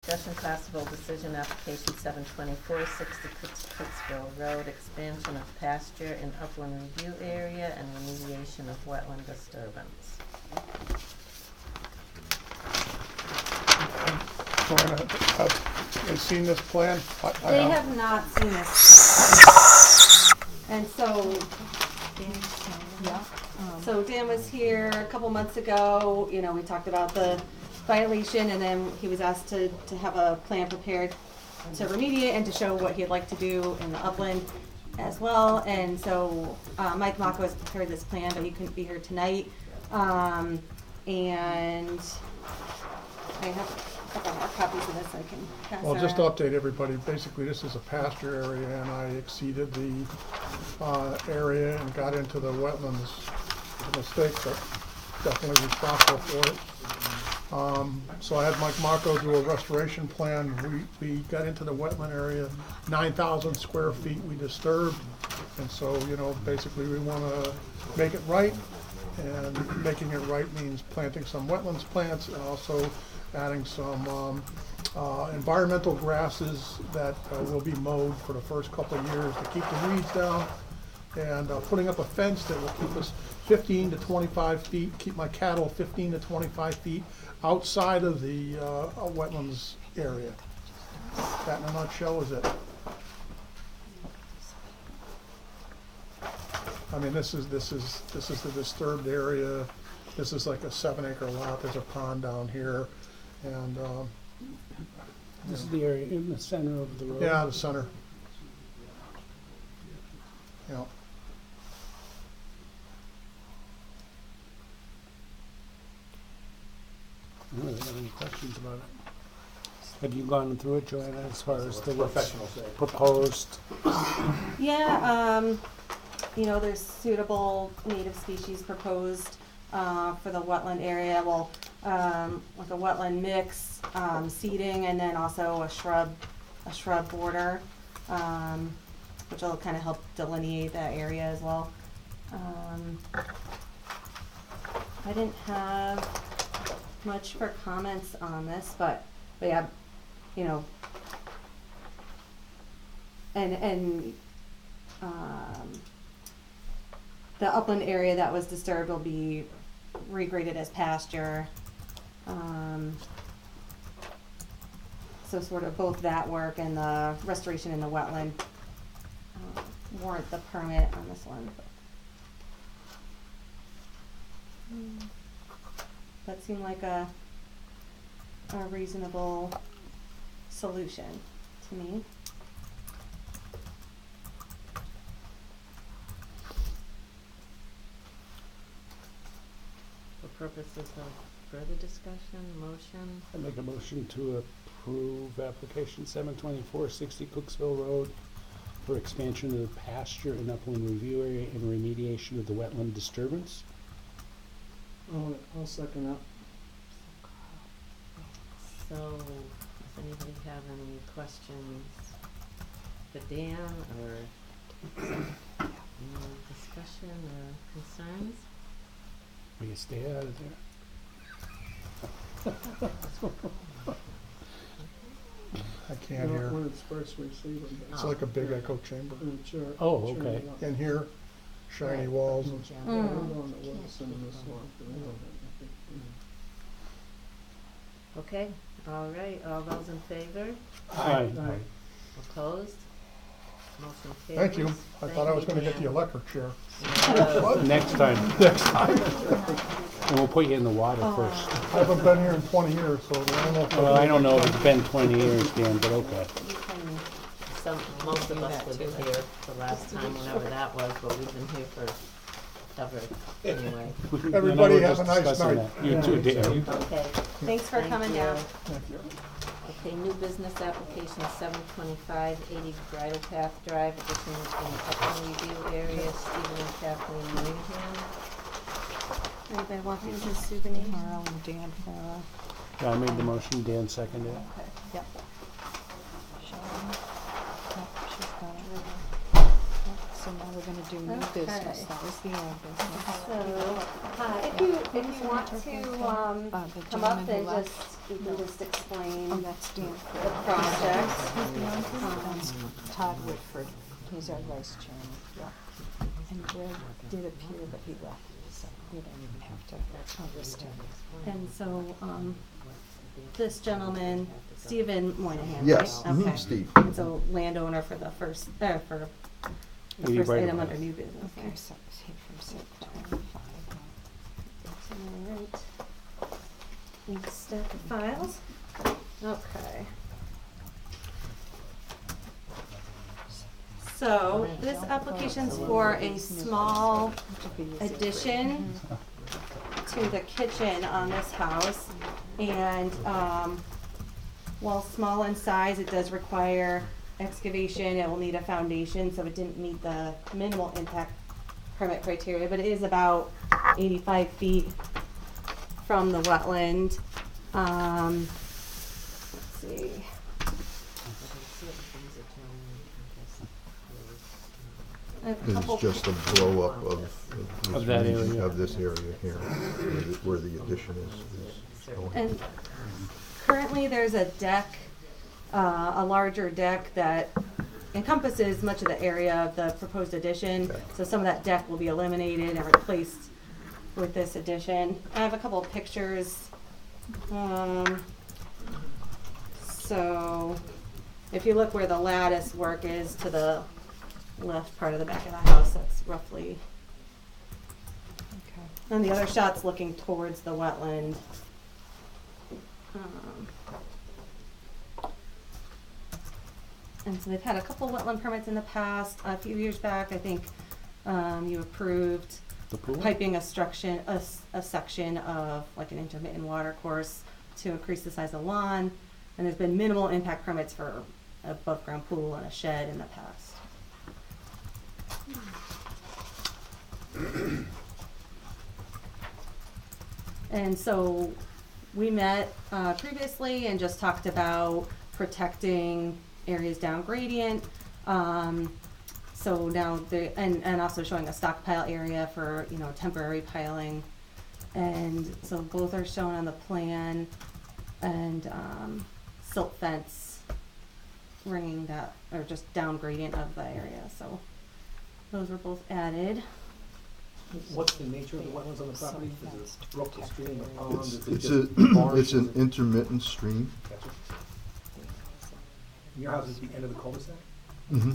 Discussion possible decision application 724, 60 Cooksville Road, expansion of pasture in upland review area and remediation of wetland disturbance. Joanna, have they seen this plan? They have not seen this. And so, so Dan was here a couple months ago, you know, we talked about the violation, and then he was asked to have a plan prepared to remediate and to show what he'd like to do in the upland as well. And so, Mike Mako has prepared this plan, but he couldn't be here tonight. And I have a couple more copies of this I can pass Well, just to around. update everybody, basically this is a pasture area and I exceeded the area and got into the wetlands. It was a mistake, but definitely responsible for it. So I had Mike Mako do a restoration plan. We got into the wetland area, 9,000 square feet we disturbed. And so, you know, basically we want to make it right. And making it right means planting some wetlands plants and also adding some environmental grasses that will be mowed for the first couple of years to keep the weeds down, and putting up a fence that will keep us 15 to 25 feet, keep my cattle 15 to 25 feet outside of the wetlands area. That in a nutshell is it. I mean, this is the disturbed area. This is like a 7-acre lot. There's a pond down here, and This is the area in the center of the road. yeah, the center. Yeah. I don't really have any questions about it. Have you gone through it, Joanna, as far as the what's proposed? Yeah, you know, there's suitable native species proposed for the wetland area. Well, like a wetland mix, seeding, and then also a shrub border, which will kind of help delineate that area as well. I didn't have much for comments on this, but yeah, you know, and the upland area that was disturbed will be regraded as pasture. So sort of both that work and the restoration in the wetland warrant the permit on this one. That seemed like a reasonable solution to me. For purposes of further discussion, motion, I make a motion to approve application 724, 60 Cooksville Road for expansion of the pasture and upland review area and remediation of the wetland disturbance. I'll second that. so does anybody have any questions for Dan or any discussion or concerns? Will you stay out of there? I can't hear. When it's first received. It's like a big echo chamber. Sure. Oh, sure okay. they In here, shiny walls. And are. Yeah, we're going to Wilson in this one. Okay, all right, all those in favor? Aye. Opposed? Motion carries. Thank you. I thought I was going to get the Dan. electric chair. No. Next time. Next time. And we'll put you in the water first. I haven't been here in 20 years, so I don't know if Well, I don't know if it's been 20 years, Dan, but okay. Most of us were here the last time, whenever that was, but we've been here for ever, anyway. Everybody You know, we're have a just nice discussing night. that. You too, Dan. Okay. Thanks for Thank coming you. down. Thank you. Okay, new business application 725, 80 Bridle Path Drive, addition in the upland review area, Stephen and Kathleen Moynihan. Anybody want these as souvenirs? Carl and Dan Farah. Yeah, I made the motion, Dan seconded it. Okay. Yep. Sharon. Yep, she's got it. Yep, so now we're gonna do new Okay. business. That was the old business. So, if you want to, The come up gentleman who and left. just we can just explain Oh, the that's Dan. project. That's Todd Whitford. He's our vice chairman. Yeah. And Greg did appear, but he left, so we don't even have to list him. And so, this gentleman, Stephen Moynihan, Yes, right? Okay. Steve. And so landowner for the first, for the Any first right item of under way. new business. Okay, so it's here from September 5. Alright. Next stack of files. Okay. So, this application's for a small addition to the kitchen on this house. And, while small in size, it does require excavation. It will need a foundation, so it didn't meet the minimal impact permit criteria, but it is about 85 feet from the wetland. Let's see. A This couple- is just a blow up of this Of that region, area. of this area here, where the addition is going. And currently, there's a deck, a larger deck that encompasses much of the area of the proposed addition. Okay. So some of that deck will be eliminated and replaced with this addition. I have a couple of pictures. So if you look where the lattice work is to the left part of the back of the house, that's roughly, Okay. and the other shot's looking towards the wetland. And so they've had a couple wetland permits in the past. A few years back, I think, you approved The pool? piping a section of like an intermittent water course to increase the size of the lawn. And there's been minimal impact permits for a above ground pool and a shed in the past. And so we met previously and just talked about protecting areas down gradient. So now and also showing a stockpile area for, temporary piling. And so both are shown on the plan, and silt fence ringing that, or just down gradient of the area, so those were both added. What's the nature of the wetlands on the property? Is it brook, a stream, a pond? It's, Is it it's just a, marsh? it's an Is it- intermittent stream. Gotcha. Your house is at the end of the cul-de-sac? Mm-hmm.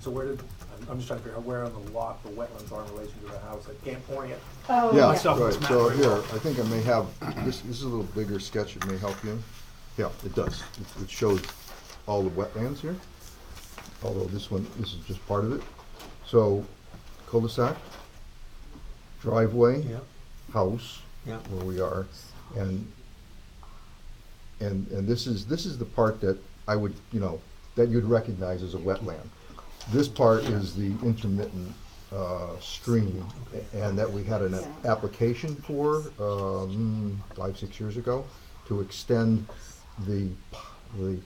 So where did, I'm just trying to figure out where on the lot the wetlands are in relation to the house. I can't point it. Oh, Yeah, Myself, right, it's not so very here, well. I think I may have, this is a little bigger sketch, it may help you. Yeah, it does. It shows all the wetlands here, although this is just part of it. So, cul-de-sac, driveway, house, Yeah. where we are, and this is the part that I would, that you'd recognize as a wetland. This part is the intermittent stream, and that we had an application for 5, 6 years ago to extend the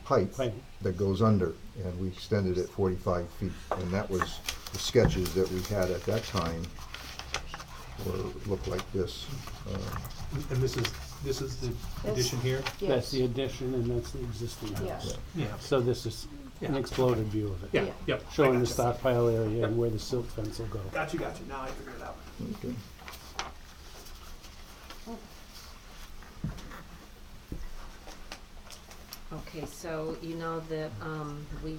pipe Pipe. that goes under, and we extended it 45 feet, and that was the sketches that we had at that time looked like this. And this is the addition here? That's the addition and that's the existing house. Yeah. So this is an Yeah. exploded view of it. Yeah, yep. I Showing the gotcha. stockpile area and Yep. where the silt fence will go. Gotcha. Now I figured it out. Okay. Okay, so you know that, we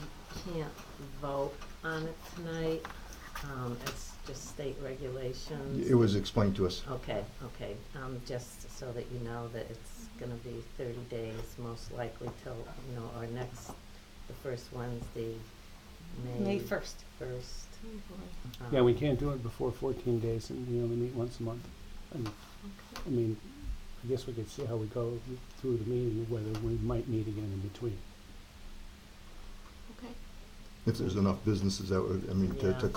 can't vote on it tonight, it's just state regulations. It was explained to us. Okay, just so that you know that it's gonna be 30 days, most likely till, our next, the first Wednesday, May 1st. First. Yeah, we can't do it before 14 days and we only meet once a month. And, I mean, I guess we could see how we go through the meeting, whether we might meet again in between. Okay. If there's enough businesses that would, to Yeah.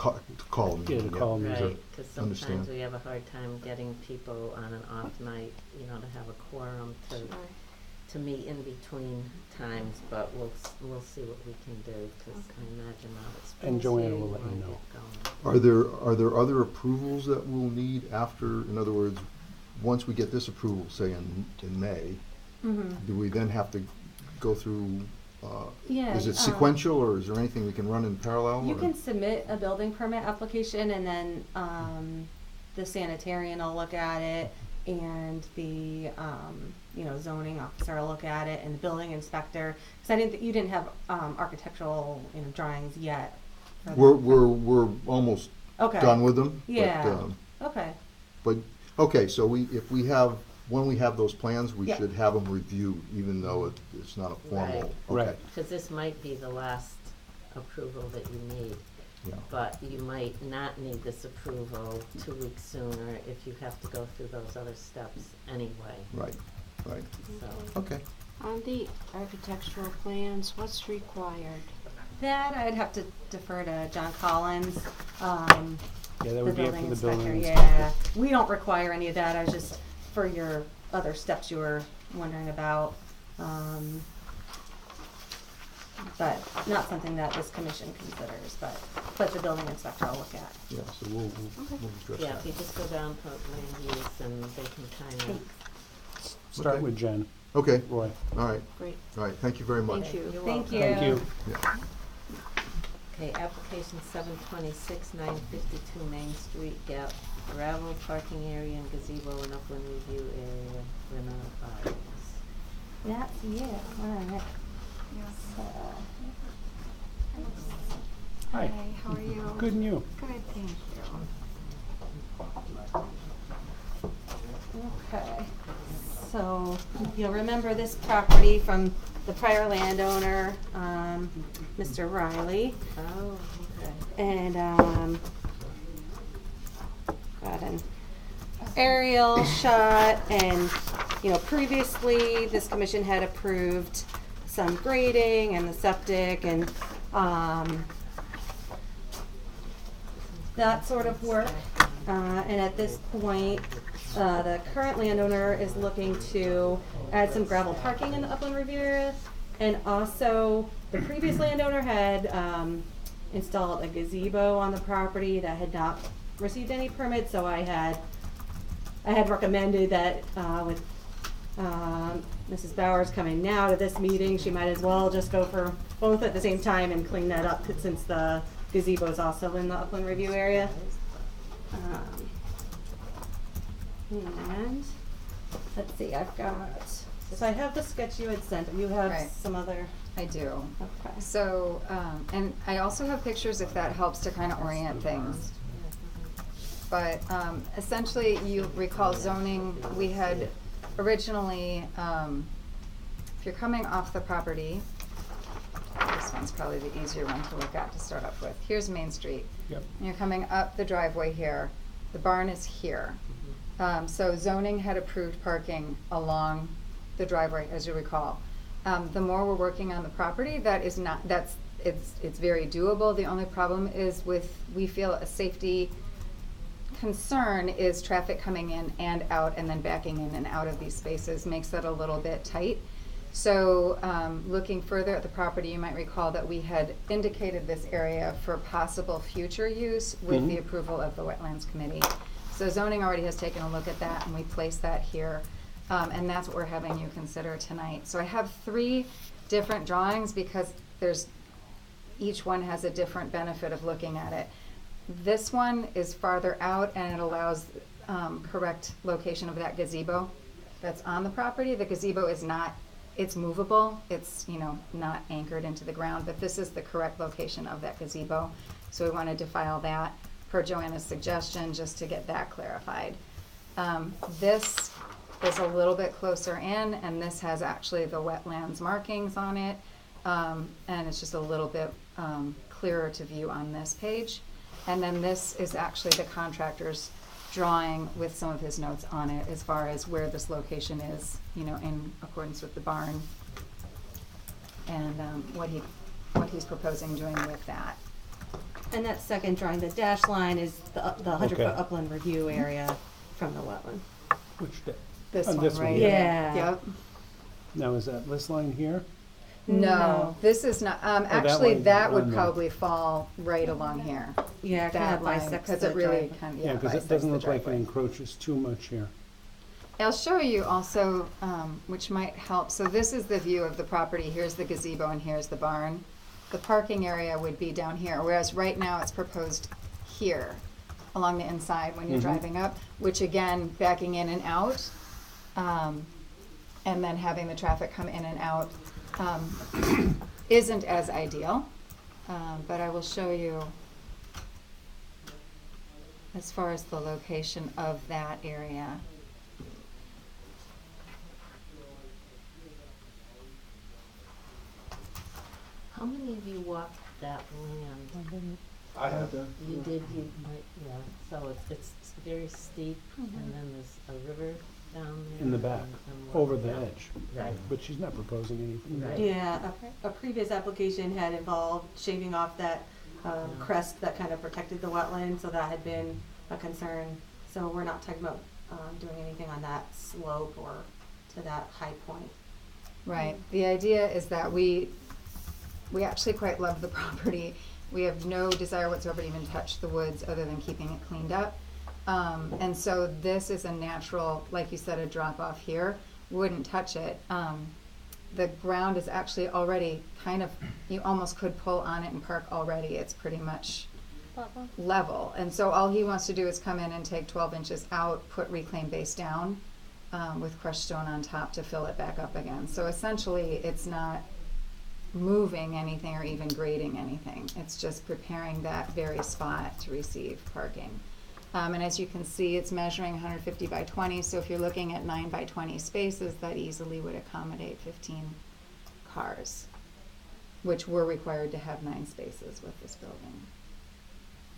call them. Yeah, to call them. Right, cause sometimes understand. we have a hard time getting people on an off night, to have a quorum to meet in between times, but we'll see what we can do, cause I imagine now it's spring And Joanna season, will let you wanna know. get going. Are there other approvals that we'll need after, in other words, once we get this approval, say in May, Mhm. do we then have to go through, Yeah, is it sequential, or is there anything we can run in parallel? You or- can submit a building permit application and then, the sanitarian will look at it and the, zoning officer will look at it and the building inspector. Cause you didn't have, architectural, drawings yet. for that. We're almost Okay. done with them. but, Yeah. Okay, But, okay, so when we have those plans, we Yeah. should have them reviewed, even though it's not a formal, okay. Right. Because this might be the last approval that you need, Yeah. but you might not need this approval 2 weeks sooner if you have to go through those other steps anyway, Right, right, so. okay. On the architectural plans, what's required? that I'd have to defer to John Collins, Yeah, that the would be up building to the building inspector, inspector. yeah. We don't require any of that, I was just, for your other steps you were wondering about. But not something that this commission considers, but the building inspector will look at. Yeah, so we'll address Yeah, if you that. just go down to land use and they can kind of. Start Okay. with Jen, Okay, Roy. all right, Great. all right, thank you very much. Thank you. You're Thank welcome. you. Thank you. Yeah. Okay, application 726, 952 Main Street, gravel parking area and gazebo and upland review area, Renner Gardens. That's you, alright. So, Hi, How are you? good and you? Good, thank you. okay. So, you'll remember this property from the prior landowner, Mr. Riley. Oh, okay. And got an aerial shot, and previously this commission had approved some grading and the septic and that sort of work. And at this point, the current landowner is looking to add some gravel parking in the upland review area. And also, the previous landowner had installed a gazebo on the property that had not received any permits, so I had recommended that with Mrs. Bowers coming now to this meeting, she might as well just go for both at the same time and clean that up, since the gazebo is also in the upland review area. And let's see, so I have the sketch you had sent. You have Right. some other. I do. Okay. So, and I also have pictures if that helps to kind of orient things. But essentially, you recall zoning, we had originally, if you're coming off the property, this one's probably the easier one to look at to start off with. Here's Main Street. Yep. And you're coming up the driveway here. The barn is here. So zoning had approved parking along the driveway, as you recall. The more we're working on the property, it's very doable. The only problem is we feel a safety concern is traffic coming in and out and then backing in and out of these spaces makes that a little bit tight. So looking further at the property, you might recall that we had indicated this area for possible future use with the approval of the Wetlands Committee. So zoning already has taken a look at that, and we placed that here. And that's what we're having you consider tonight. So I have 3 different drawings because each one has a different benefit of looking at it. This one is farther out, and it allows correct location of that gazebo that's on the property. The gazebo is not, it's movable. It's, not anchored into the ground, but this is the correct location of that gazebo. So we wanted to file that per Joanna's suggestion, just to get that clarified. This is a little bit closer in, and this has actually the wetlands markings on it, and it's just a little bit clearer to view on this page. And then this is actually the contractor's drawing with some of his notes on it as far as where this location is, in accordance with the barn, and what he's proposing doing with that. And that second drawing, the dashed line is the 100-foot Okay. upland review area from the wetland. Which day? This Oh, one this one right here. here. Yeah. Yep. Now, is that this line here? No, this is not, that actually, one- that would one, no. probably fall right along here. Yeah, kind That of line, bisects because the it really driveway. kind of, Yeah, because it bisects doesn't the look like it driveway. encroaches too much here. I'll show you also, which might help. So this is the view of the property. Here's the gazebo and here's the barn. The parking area would be down here, whereas right now it's proposed here along the inside when you're driving up, which again, backing in and out, and then having the traffic come in and out isn't as ideal. But I will show you as far as the location of that area. How many of you walked that land? I have, You did, you, yeah, so it's very steep, and then there's a river down there. In the back, and over the yeah. edge. Right. But she's not proposing anything. Right. Yeah, a previous application had involved shaving off that crest that kind of protected the wetland, so that had been a concern. So we're not talking about doing anything on that slope or to that high point. Right. The idea is that we actually quite love the property. We have no desire whatsoever to even touch the woods other than keeping it cleaned up. And so this is a natural, like you said, a drop off here. Wouldn't touch it. The ground is actually already kind of, you almost could pull on it and park already. It's pretty much level. And so all he wants to do is come in and take 12 inches out, put reclaim base down with crushed stone on top to fill it back up again. So essentially it's not moving anything or even grading anything. It's just preparing that very spot to receive parking. And as you can see, it's measuring 150 by 20, so if you're looking at 9 by 20 spaces, that easily would accommodate 15 cars, which we're required to have 9 spaces with this building.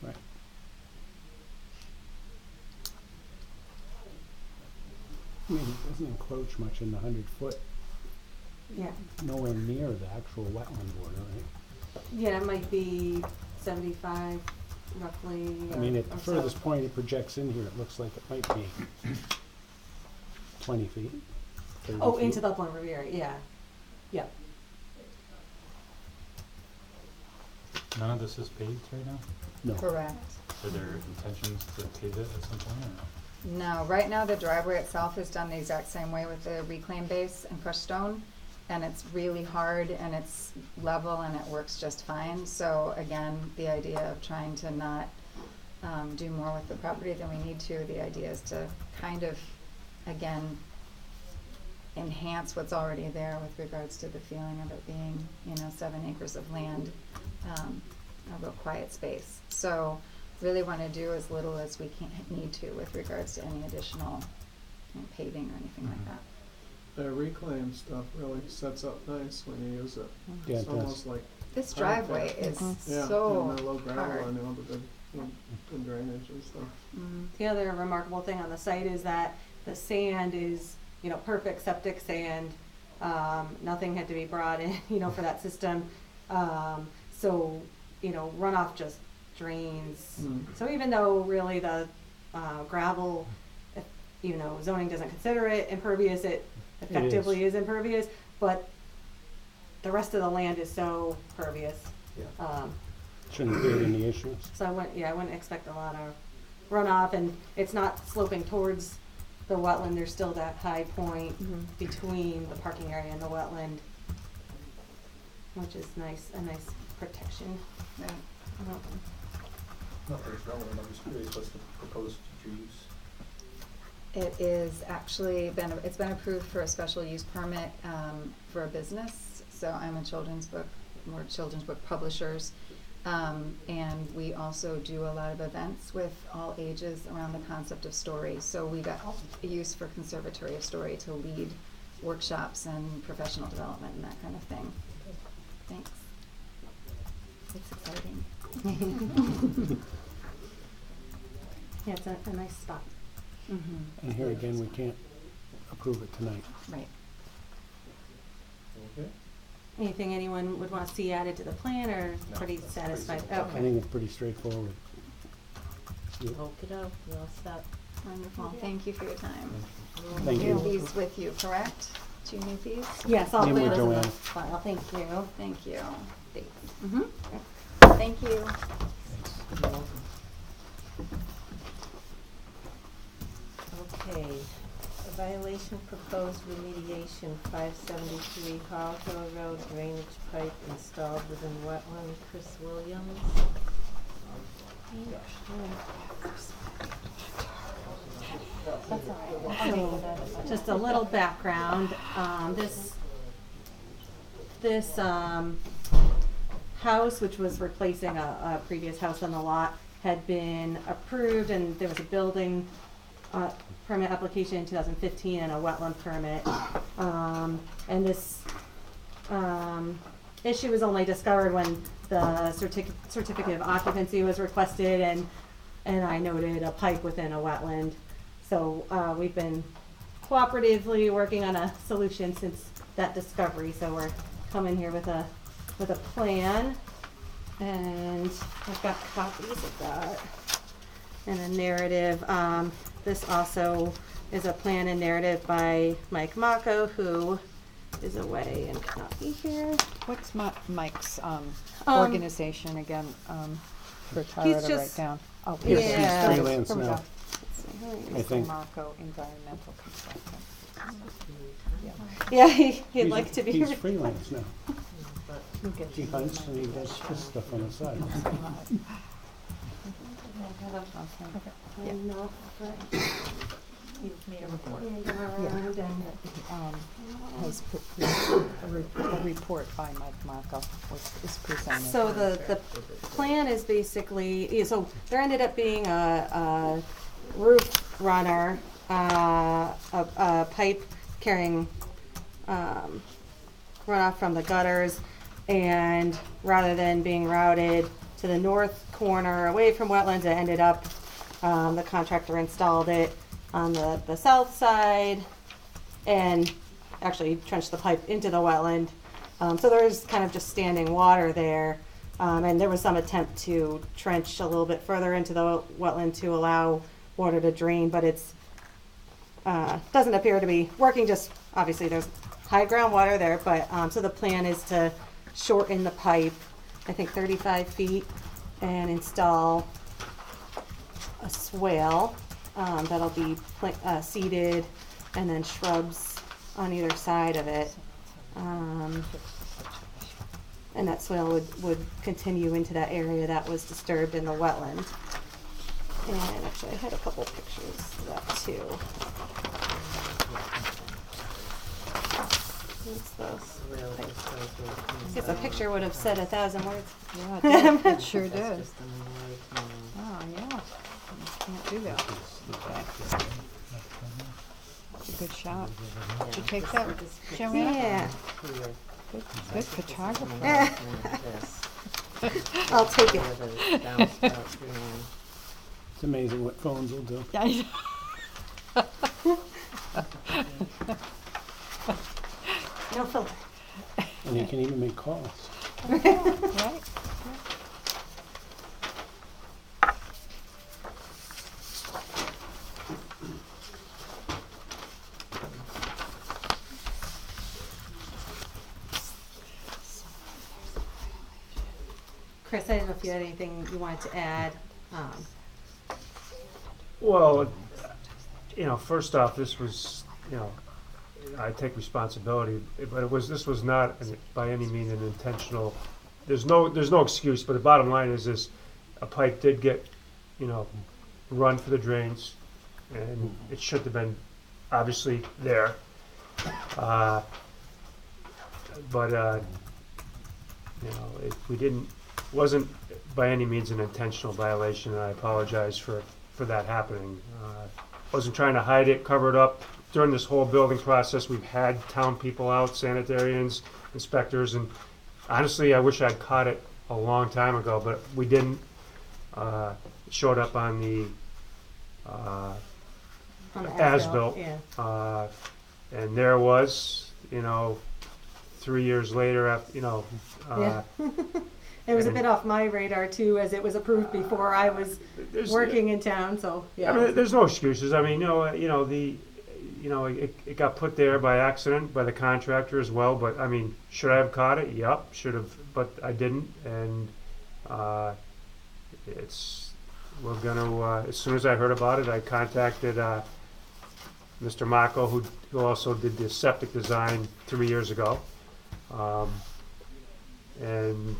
Right. I mean, it doesn't encroach much in the 100-foot, Yeah. nowhere near the actual wetland border, right? Yeah, it might be 75 roughly. I mean, at or the so. furthest point it projects in here, it looks like it might be 20 feet. 30 Oh, feet. into the Upland Riviera, yeah. Yep. None of this is paved right now? No. Correct. Are there intentions to pave it at some point or no? No, right now the driveway itself is done the exact same way with the reclaim base and crushed stone. And it's really hard and it's level and it works just fine. So again, the idea of trying to not do more with the property than we need to, the idea is to kind of, again, enhance what's already there with regards to the feeling of it being, 7 acres of land, a real quiet space. So really want to do as little as we need to with regards to any additional paving or anything like that. The reclaim stuff really sets up nice when you use it. Yeah, It's it does. almost like, This Perfect. driveway is yeah, so and the low gravel, hard. I know, but the drainage and stuff. Mm. The other remarkable thing on the site is that the sand is, perfect septic sand. Nothing had to be brought in, for that system. So, runoff just drains. Mm. So even though really the gravel, if, zoning doesn't consider it impervious, it effectively is impervious, but the rest of the land is so pervious. Yeah. Shouldn't create any issues. So I wouldn't expect a lot of runoff, and it's not sloping towards the wetland. There's still that high point between the parking area and the wetland, which is a nice protection. Yeah. not that it's relevant, I'm just curious, what's the proposed future use? It is actually it's been approved for a special use permit for a business. So I'm a we're children's book publishers. And we also do a lot of events with all ages around the concept of story. So we got a use for Conservatory of Story to lead workshops and professional development and that kind of thing. Thanks. It's exciting. Yeah, it's a nice spot. Mm-hmm. And here again, we can't approve it tonight. Right. Okay. Anything anyone would want to see added to the plan, or No, pretty that's pretty satisfied? simple. I think it's pretty straightforward. Okey-doke, well, stop. Wonderful. Thank you for your time. Thank You have you. these with you, correct? Do you need these? Yes, I'll Name put with those in the Joanne. file. Thank you. Thank you. Mm-hmm. Thank you. Okay, Violation proposed remediation, 573 Hall Hill Road, drainage pipe installed within wetland. Chris Williams. Just a little background, this house, which was replacing a previous house on the lot, had been approved, and there was a building permit application in 2015 and a wetland permit. And this issue was only discovered when the certificate of occupancy was requested, and I noted a pipe within a wetland. So we've been cooperatively working on a solution since that discovery. So we're coming here with a plan, and I've got copies of that and a narrative. This also is a plan and narrative by Mike Mako, who is away and cannot be here. What's Mike's organization again, for Tyra to write just- down? Oh, Yeah. He's freelance Here we now, go. I think. Marco, environmental consultant. Yeah, he'd like to be. He's freelance now. Who gets He you hunts the and he money? does this stuff on the side. You've made a report. And, Has a report by Mike Marco is presented. so the plan is basically, yeah, so there ended up being a roof runner, a pipe carrying runoff from the gutters, and rather than being routed to the north corner away from wetlands, it ended up, the contractor installed it on the south side and actually trenched the pipe into the wetland. So there's kind of just standing water there. And there was some attempt to trench a little bit further into the wetland to allow water to drain, but it's doesn't appear to be working. Just obviously there's high groundwater there, but so the plan is to shorten the pipe, I think 35 feet, and install a swale that'll be seeded, and then shrubs on either side of it. And that swale would continue into that area that was disturbed in the wetland. And actually I had a couple pictures of that too. What's this? Really, just shows where it comes I guess a from. picture would have said 1,000 words. Yeah, it did. It sure That's did. just an enlargement. Oh, yeah. You can't do that. Okay. It's a good shot. Did you Yeah, take this- that, this picture Joanna? Yeah. here, Good photographer. enlargement of this, I'll take it. where the downspout ran. It's amazing what phones will do. Yeah. No filter. And you can even make calls. Right? Chris, I don't know if you had anything you wanted to add. Well, first off, this was, I take responsibility, but this was not by any means an intentional, there's no excuse, but the bottom line is a pipe did get, run for the drains, and it should have been obviously there. Wasn't by any means an intentional violation, and I apologize for that happening. Wasn't trying to hide it, cover it up. During this whole building process, we've had town people out, sanitarians, inspectors, and honestly, I wish I'd caught it a long time ago, but we didn't. It showed up on the On the as-built, Yeah. and there was, 3 years later, after, Yeah. It was a bit off my radar too, as it was approved before I was there's- working in town, so, yeah. I mean, there's no excuses. I mean, it got put there by accident by the contractor as well. But I mean, should I have caught it? Yep, should have, but I didn't. And we're gonna. As soon as I heard about it, I contacted Mr. Mako, who also did the septic design 3 years ago. And,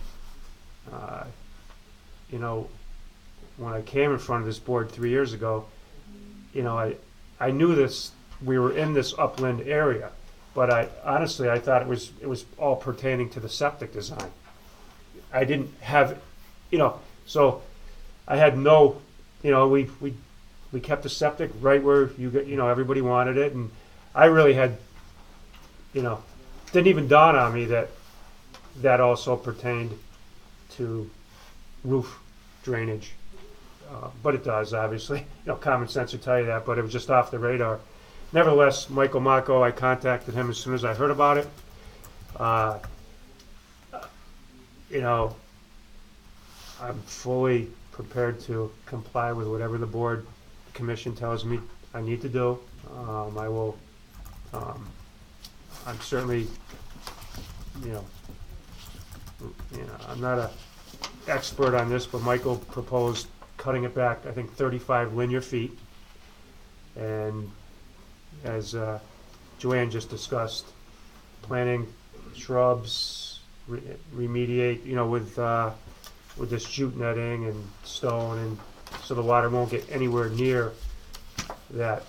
you know, when I came in front of this board 3 years ago, you know, I knew this, we were in this upland area, but I thought it was all pertaining to the septic design. I didn't have, you know, so I had no, you know, we kept the septic right where you know, everybody wanted it, and I really had, you know, didn't even dawn on me that also pertained to roof drainage. But it does, obviously. You know, common sense would tell you that, but it was just off the radar. Nevertheless, Michael Mako, I contacted him as soon as I heard about it. You know, I'm fully prepared to comply with whatever the board commission tells me I need to do. I will, I'm certainly, you know, I'm not an expert on this, but Michael proposed cutting it back, I think 35 linear feet. And as Joanne just discussed, planting shrubs, remediate, you know, with this jute netting and stone, and so the water won't get anywhere near that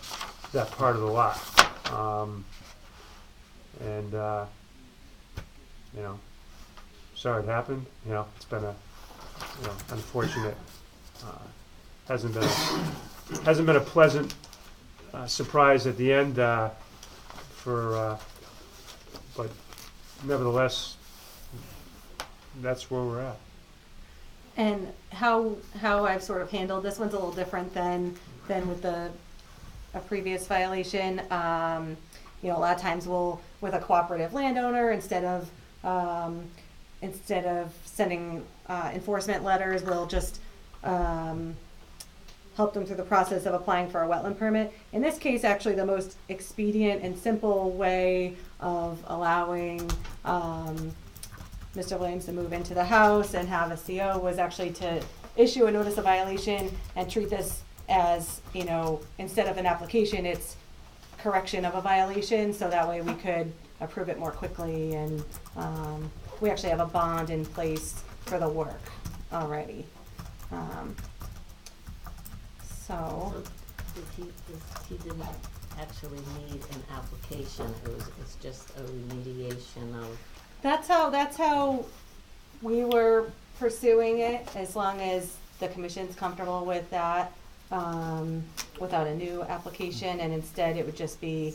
part of the lot. You know, sorry it happened. You know, it's been a, you know, unfortunate. Hasn't been a pleasant surprise at the end but nevertheless, that's where we're at. And how I've sort of handled this one's a little different than with a previous violation. You know, a lot of times with a cooperative landowner, instead of sending enforcement letters, we'll just help them through the process of applying for a wetland permit. In this case, actually, the most expedient and simple way of allowing Mr. Williams to move into the house and have a CO was actually to issue a notice of violation and treat this as, you know, instead of an application, it's correction of a violation, so that way we could approve it more quickly. And we actually have a bond in place for the work already. So he didn't actually need an application, it's just a remediation of. That's how we were pursuing it, as long as the commission's comfortable with that, without a new application, and instead it would just be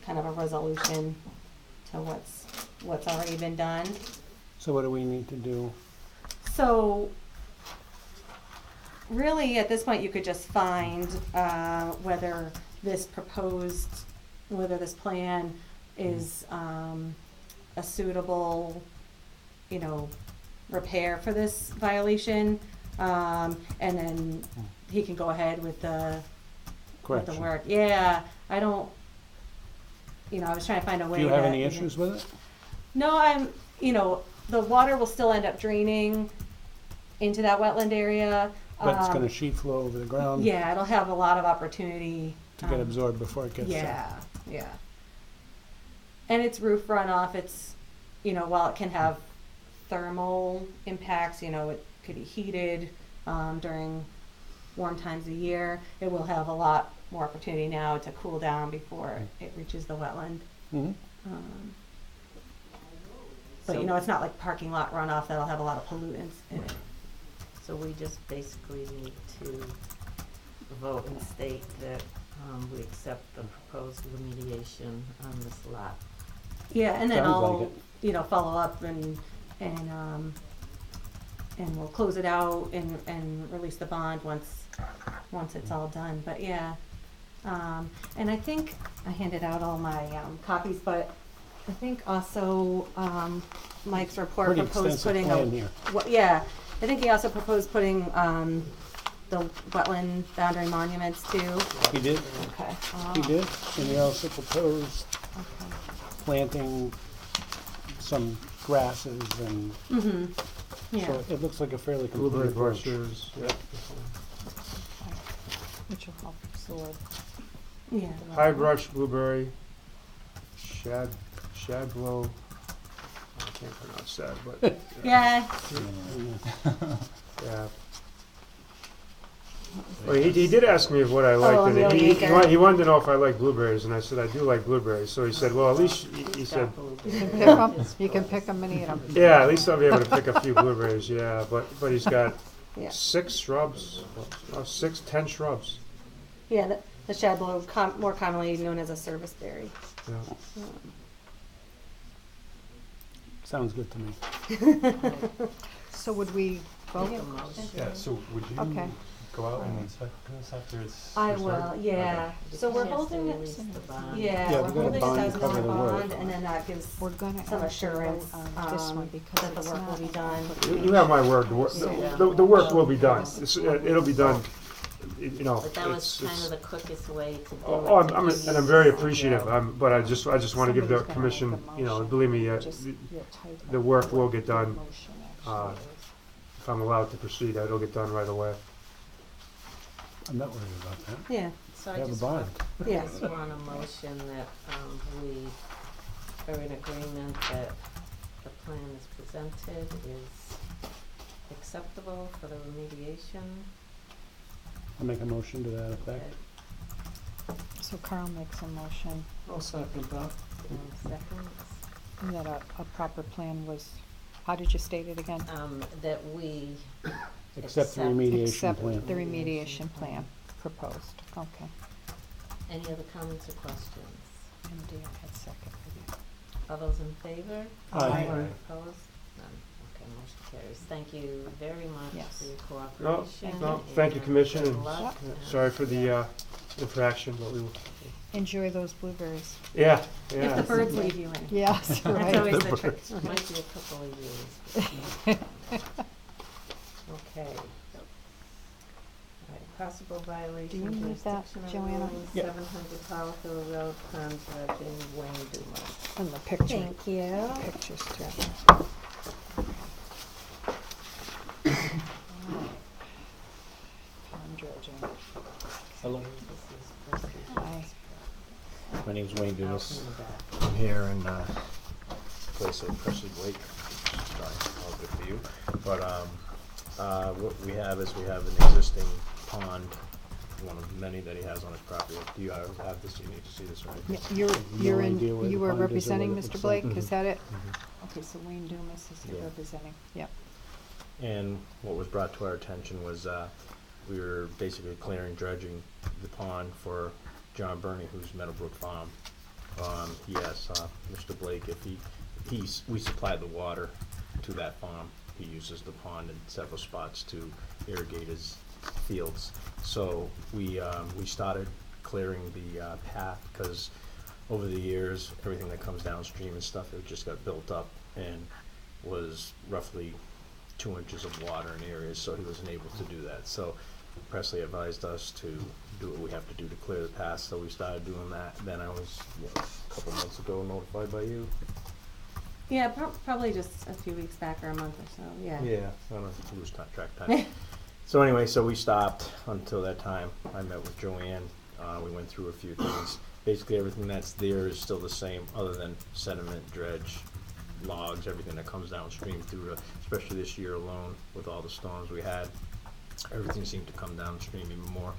kind of a resolution to what's already been done. So what do we need to do? So really, at this point, you could just find whether this plan is a suitable, you know, repair for this violation, and then he can go ahead with the work. Yeah, I don't, you know, I was trying to find a way. Do you have any issues with it? No, you know, the water will still end up draining into that wetland area. But it's going to sheet flow over the ground. Yeah, it'll have a lot of opportunity to get absorbed before it gets. Yeah. And it's roof runoff. It's, you know, while it can have thermal impacts, you know, it could be heated during warm times of year. It will have a lot more opportunity now to cool down before it reaches the wetland. Mm-hmm. But you know, it's not like parking lot runoff that'll have a lot of pollutants in it. So we just basically need to vote and state that we accept the proposed remediation on this lot. Yeah, and then Sounds I'll, like you know, follow up and we'll close it out and release the bond once it's all done. But yeah, and I think I handed out all my copies, but I think also Mike's report Pretty proposed extensive putting plan here. yeah, I think he also proposed putting the wetland boundary monuments too. He did. Okay. He did, and he also proposed Okay. planting some grasses and. Yeah. So it looks like a fairly complete Blueberry approach. bushes, yeah. Which will help absorb. Yeah. high brush blueberry, shadblow, I can't pronounce that, but, Yeah. yeah. Well, he did ask me what I liked, Oh, and Amelia he Baker. he wanted to know if I like blueberries, and I said, I do like blueberries, so he said, well, at least, he said, You can pick them and eat them. yeah, at least I'll be able to pick a few blueberries, yeah, but he's got Yeah. 6 shrubs, 10 shrubs. Yeah, the shadblow, more commonly known as a service berry. Yeah. Sounds good to me. So would we vote? Yeah, so would you Okay. go out and inspect this after it's I restored? will, yeah. So we're Yes, holding they it, released the bond. yeah, Yeah, we're we got a holding bond to $1,000 cover the work. bond, and then that gives We're gonna some actually assurance, vote on this one because that the it's work will not be an done. You have my word, the work will be done, it'll be done, you know, But that was it's, kind of the quickest way to do it. oh, I'm, to and I'm use very the appreciative, video. but I just wanna give the Somebody's gonna commission, make a you know, motion. believe me, Just, you'll type the up work will what get the done, motion uh, actually is. if I'm allowed to proceed, it'll get done right away. I'm not worried about that. Yeah, So I Have a just bond. want, Yeah. just want a motion that, we are in agreement that the plan as presented is acceptable for the remediation. I'll make a motion to that effect. So Carl makes a motion I'll second that. Seconds, that a proper plan was, how did you state it again? that we Accept the Accept- remediation Accept plan. the remediation plan proposed, okay. Any other comments or questions? And Dan had second. All those in favor? Aye. Opposed? None. Okay, motion carries. Thank you very much Yes. for your No, cooperation. no, thank you, and commission, good and luck, sorry for the, infraction, but we, Enjoy those blueberries. yeah, if yeah. the birds leave you in. Yes, That's right. always the trick. Might be a couple of years. Okay. All right, possible violation of need that, jurisdictional Joanna? ruling, Yeah. 700 Powell Hill Road, Pond Dredging, Wayne Dumas. And the picture, Thank you. pictures too. Pond dredging. Hello, This is Hi. my name's Wayne Dumas. in the back. I'm here in place of Presley Blake. Sorry, all good for you. But what we have is we have an existing pond, one of many that he has on his property. Do you have this? You need to see this, right? Yeah, you're idea where in, the you were pond is or representing what it Mr. looks Blake, like? is that it? Mhm. Okay, so Wayne Dumas is here Yeah. representing, yep. And what was brought to our attention was we were basically clearing, dredging the pond for John Burney, who's Meadowbrook Farm. He asked Mr. Blake if we supply the water to that farm. He uses the pond in several spots to irrigate his fields. So we started clearing the path because over the years, everything that comes downstream and stuff, it just got built up and was roughly 2 inches of water in areas, so he wasn't able to do that. So Presley advised us to do what we have to do to clear the path, so we started doing that. Then I was, a couple months ago, notified by you. Yeah, probably just a few weeks back or a month or so, yeah. Yeah, I don't lose track time. So anyway, so we stopped until that time. I met with Joanne. We went through a few things. Basically, everything that's there is still the same, other than sediment, dredge, logs, everything that comes downstream through, especially this year alone with all the storms we had. Everything seemed to come downstream even more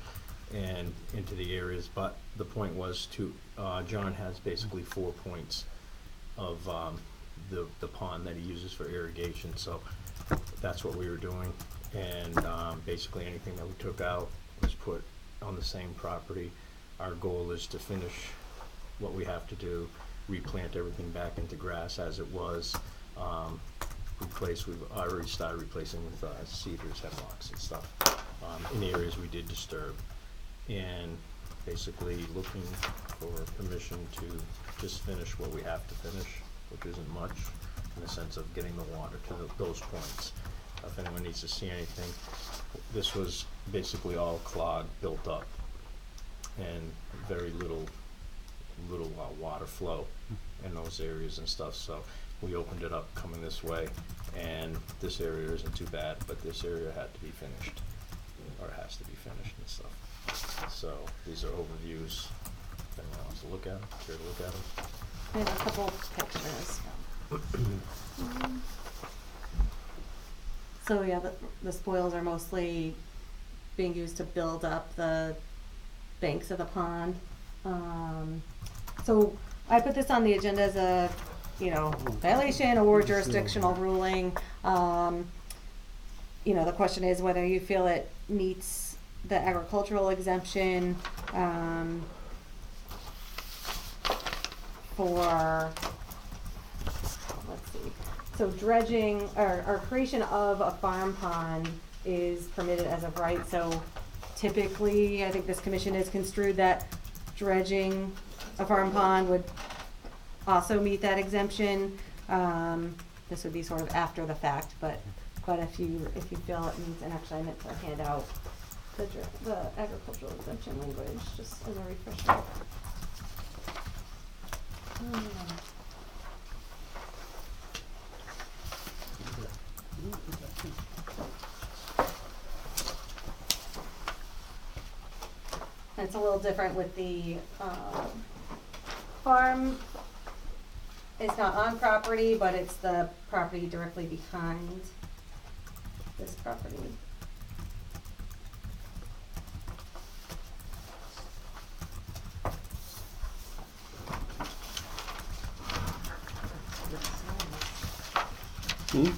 and into the areas. But the point was to, John has basically 4 points of the pond that he uses for irrigation. So that's what we were doing. And basically anything that we took out was put on the same property. Our goal is to finish what we have to do, replant everything back into grass as it was. We've already started replacing with cedars, hemlocks and stuff in areas we did disturb. And basically looking for permission to just finish what we have to finish, which isn't much, in the sense of getting the water to those points. If anyone needs to see anything, this was basically all clogged, built up, and very little water flow in those areas and stuff. So we opened it up coming this way, and this area isn't too bad, but this area had to be finished, or has to be finished and stuff. So these are overviews If anyone wants to look at them, care to look at them. I have a couple pictures. So yeah, the spoils are mostly being used to build up the banks of the pond. So I put this on the agenda as a, violation or jurisdictional ruling. The question is whether you feel it meets the agricultural exemption, for, let's see, so dredging, or creation of a farm pond is permitted as of right, so typically, I think this commission has construed that dredging a farm pond would also meet that exemption. This would be sort of after the fact, but if you feel it meets, and actually I meant to hand out the agricultural exemption language, just as a refresher. It's a little different with the farm. It's not on property, but it's the property directly behind this property. Hmm?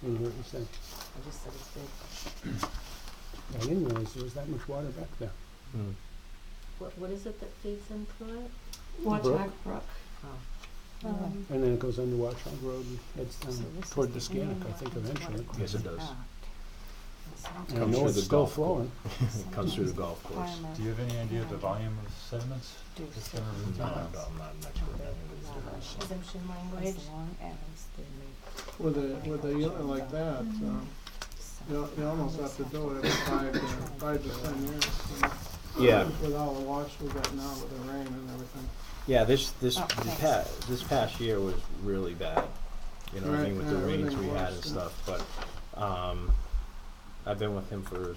What did you say? I just said it's big. I didn't realize there was that much water back there. Mm. What is it that feeds into it? Watchog Brook. Oh. And then it goes under Watchog Road and heads down So this toward the is Scannick, I think, eventually. Yes, it does. And I Comes know through it's the still golf flowing. It comes through the golf course. Do you have any idea of the volume of sediments that's gonna No, release? I'm not an expert on it. Exemption language. As long as they meet. With a unit like that, you almost have to do it every 5 to 10 years. Yeah. With all the wash we got now with the rain and everything. Yeah, this thanks. this past year was really bad. You know what I mean, with the Right, yeah, rains we everything had was, and yeah. stuff. But I've been with him for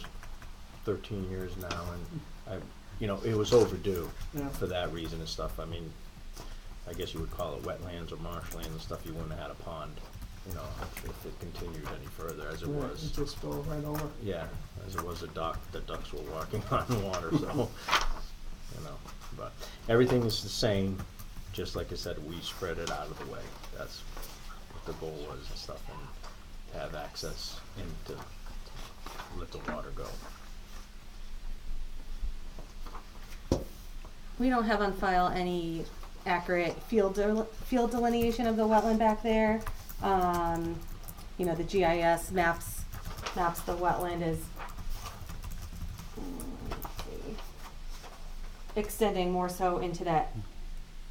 13 years now, and it was overdue Yeah. for that reason and stuff. I mean, I guess you would call it wetlands or marshlands and stuff. You wouldn't have had a pond, if it continued any further as it Right, was. it just spilled right over. Yeah, as it was a dock, the ducks were walking on the water, so, but everything is the same, just like I said, we spread it out of the way. That's what the goal was and stuff, and to have access and to let the water go. We don't have on file any accurate field delineation of the wetland back there. The GIS maps the wetland as let's see, extending more so into that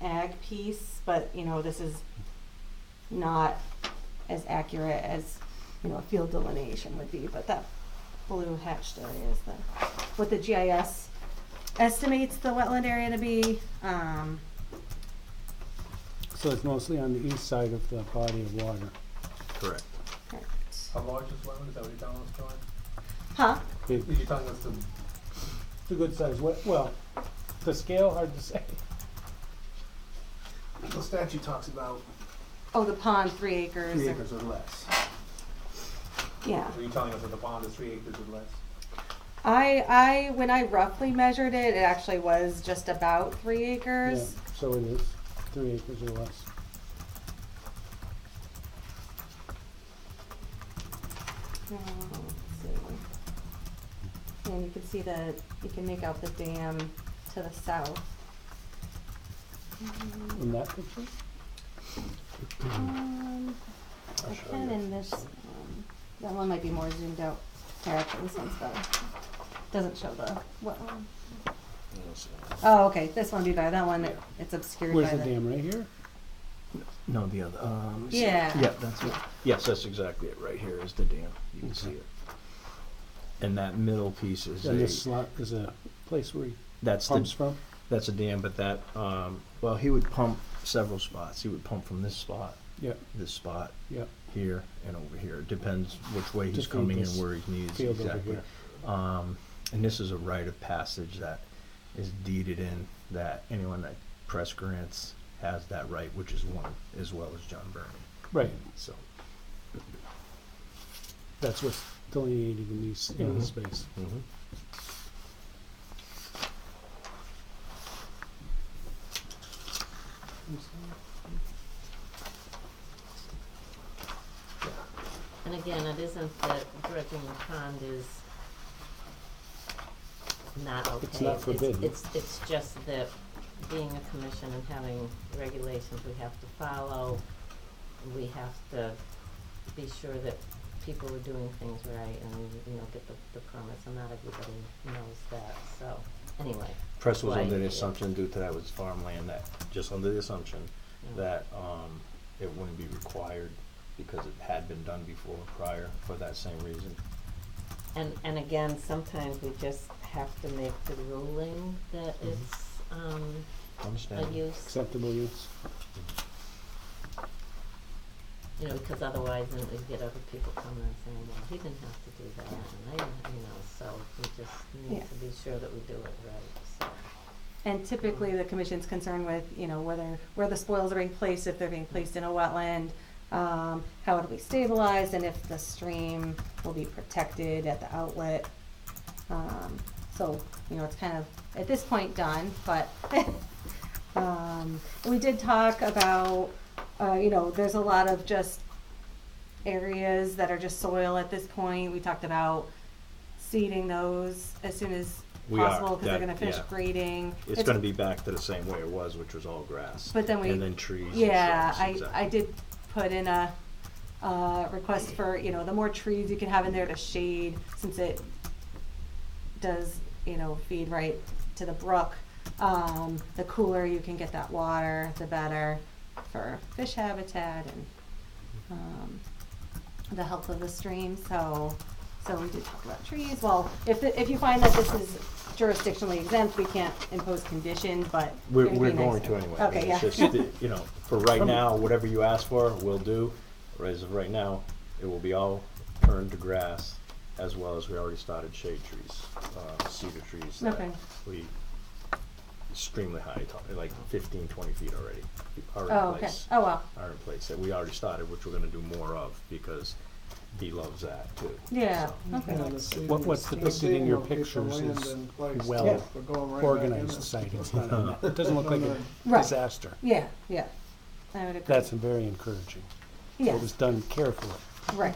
ag piece, but this is not as accurate as a field delineation would be. But that blue hatched area is what the GIS estimates the wetland area to be. So it's mostly on the east side of the body of water. Correct. How large is the wetland? Is that what you're telling us, John? Huh? Big. You're telling us It's a good size well, the scale, hard to say. the statute talks about Oh, the pond, 3 acres. 3 acres or less. Yeah. So you're telling us that the pond is 3 acres or less? When I roughly measured it, it actually was just about 3 Yeah, acres. so it is 3 acres or less. Let's see. And you can see you can make out the dam to the south. In that picture? I can in this one. That one might be more zoomed out. Here, actually, this one's better. Doesn't show the wetland. Oh, okay, this one would be better. That one, it's obscured Where's by the dam, right here? No, the other, Yeah. Yeah, that's it. Yes, that's exactly it. Right here is the dam. You can see it. And that middle piece is And this slot is a place where he that's pumps from? That's a dam, but that, he would pump several spots. He would pump from this spot, Yeah, this spot, yeah. here, and over here. It depends which way he's To feed coming and this where he needs field over exactly. here. And this is a rite of passage that is deeded in, that anyone that press grants has that right, which is one, as well as John Burney. Right, So, that's what's delineated in these, in this space. And again, it isn't that dredging the pond is not okay. It's not forbidden. It's just that being a commission and having regulations we have to follow, we have to be sure that people are doing things right and, you know, get the permits, and not everybody knows that, so, anyway. Press was Why under the you- assumption, due to that was farmland, that, just under the assumption, Yeah. that, it wouldn't be required because it had been done before, prior, for that same reason. And again, sometimes we just have to make the ruling that it's, a Understand? use, Acceptable use. you know, because otherwise then we get other people coming and saying, well, he didn't have to do that, and I didn't, you know, so we just need Yeah. to be sure that we do it right, so. And typically, the commission's concerned with, you know, where the spoils are being placed, if they're being placed in a wetland, how it'll be stabilized, and if the stream will be protected at the outlet. So, you know, it's kind of, at this point, done, but, we did talk about, you know, there's a lot of just areas that are just soil at this point. We talked about seeding those as soon as We are, possible, because they're that- gonna finish yeah. grading. It's gonna be back to the same way it was, which was all grass. But then we- And then trees. and Yeah, shrubs, I did put in a, request for, you know, the more trees you can have in there to shade, since it does, you know, feed right to the brook. The cooler you can get that water, the better for fish habitat and, the health of the stream, so we did talk about trees. Well, if you find that this is jurisdictionally exempt, we can't impose conditions, but We're it would be going nice to anyway. I mean, Okay, it's yeah. just, you know, for right now, whatever you ask for, we'll do. As of right now, it will be all turned to grass, as well as we already started shade trees, cedar trees. that Okay. We extremely high, like 15, 20 feet already, are Oh, in okay. place. Oh, wow. Are in place, that we already started, which we're gonna do more of, because he loves that too. Yeah, So, okay. Yeah, the seeding- What's the depicted in seeding your will keep the pictures land is in place, well too, for going right back in organized there. site. It's not, it doesn't look like a Right. disaster. Yeah, yeah, I would agree. That's very encouraging. Yes. It was done carefully. Right.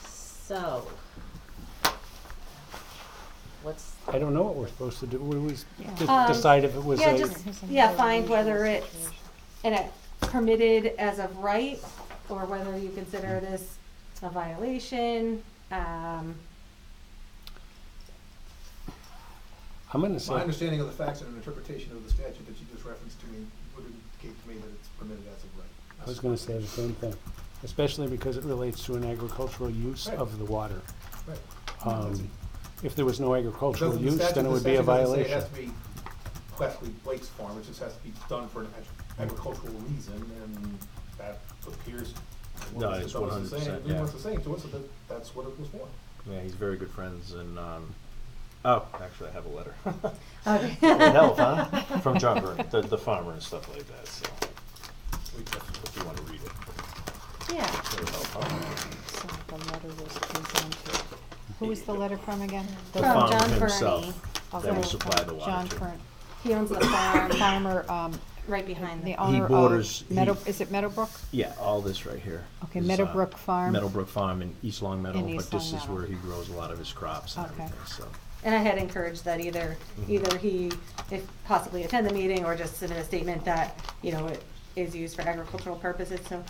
So, what's, I don't know what we're supposed to do. We was Um, decide if it was Yeah, a, just, yeah, find whether it's permitted as of right, or whether you consider this a violation. I'm gonna say, My understanding of the facts and an interpretation of the statute that you just referenced to me would indicate to me that it's permitted as of right. I was gonna say the same thing, especially because it relates to an agricultural use Right. of the water. Right. If there was no agricultural Doesn't the use, statute- then it the would be a statute doesn't say violation. It has to be classically Blake's farm, it just has to be done for an agricultural reason, and that appears. No, it's 100%, He yeah. wants to say to us that that's what it was for. Yeah, he's very good friends, and, oh, actually, I have a letter. Okay. Would help, huh? From John Byrne, the farmer and stuff like that, so, if you wanna read it. Yeah. It'll help, huh? So the letter was presented. Who was the letter from again? The From farmer John himself, Burney. that we Okay. supply the water John to. Fern, He owns the farm farmer, right behind the the. owner borders- of Meadow, he- is it Meadowbrook? Yeah, all this right here. Okay, is, Meadowbrook Farm. Meadowbrook Farm in East Long Meadow, In but East this Long is Meadow. where he grows a lot of his crops and Okay. everything, so. And I had encouraged that either he, if possibly attend the meeting, or just submit a statement that, you know, it is used for agricultural purposes. So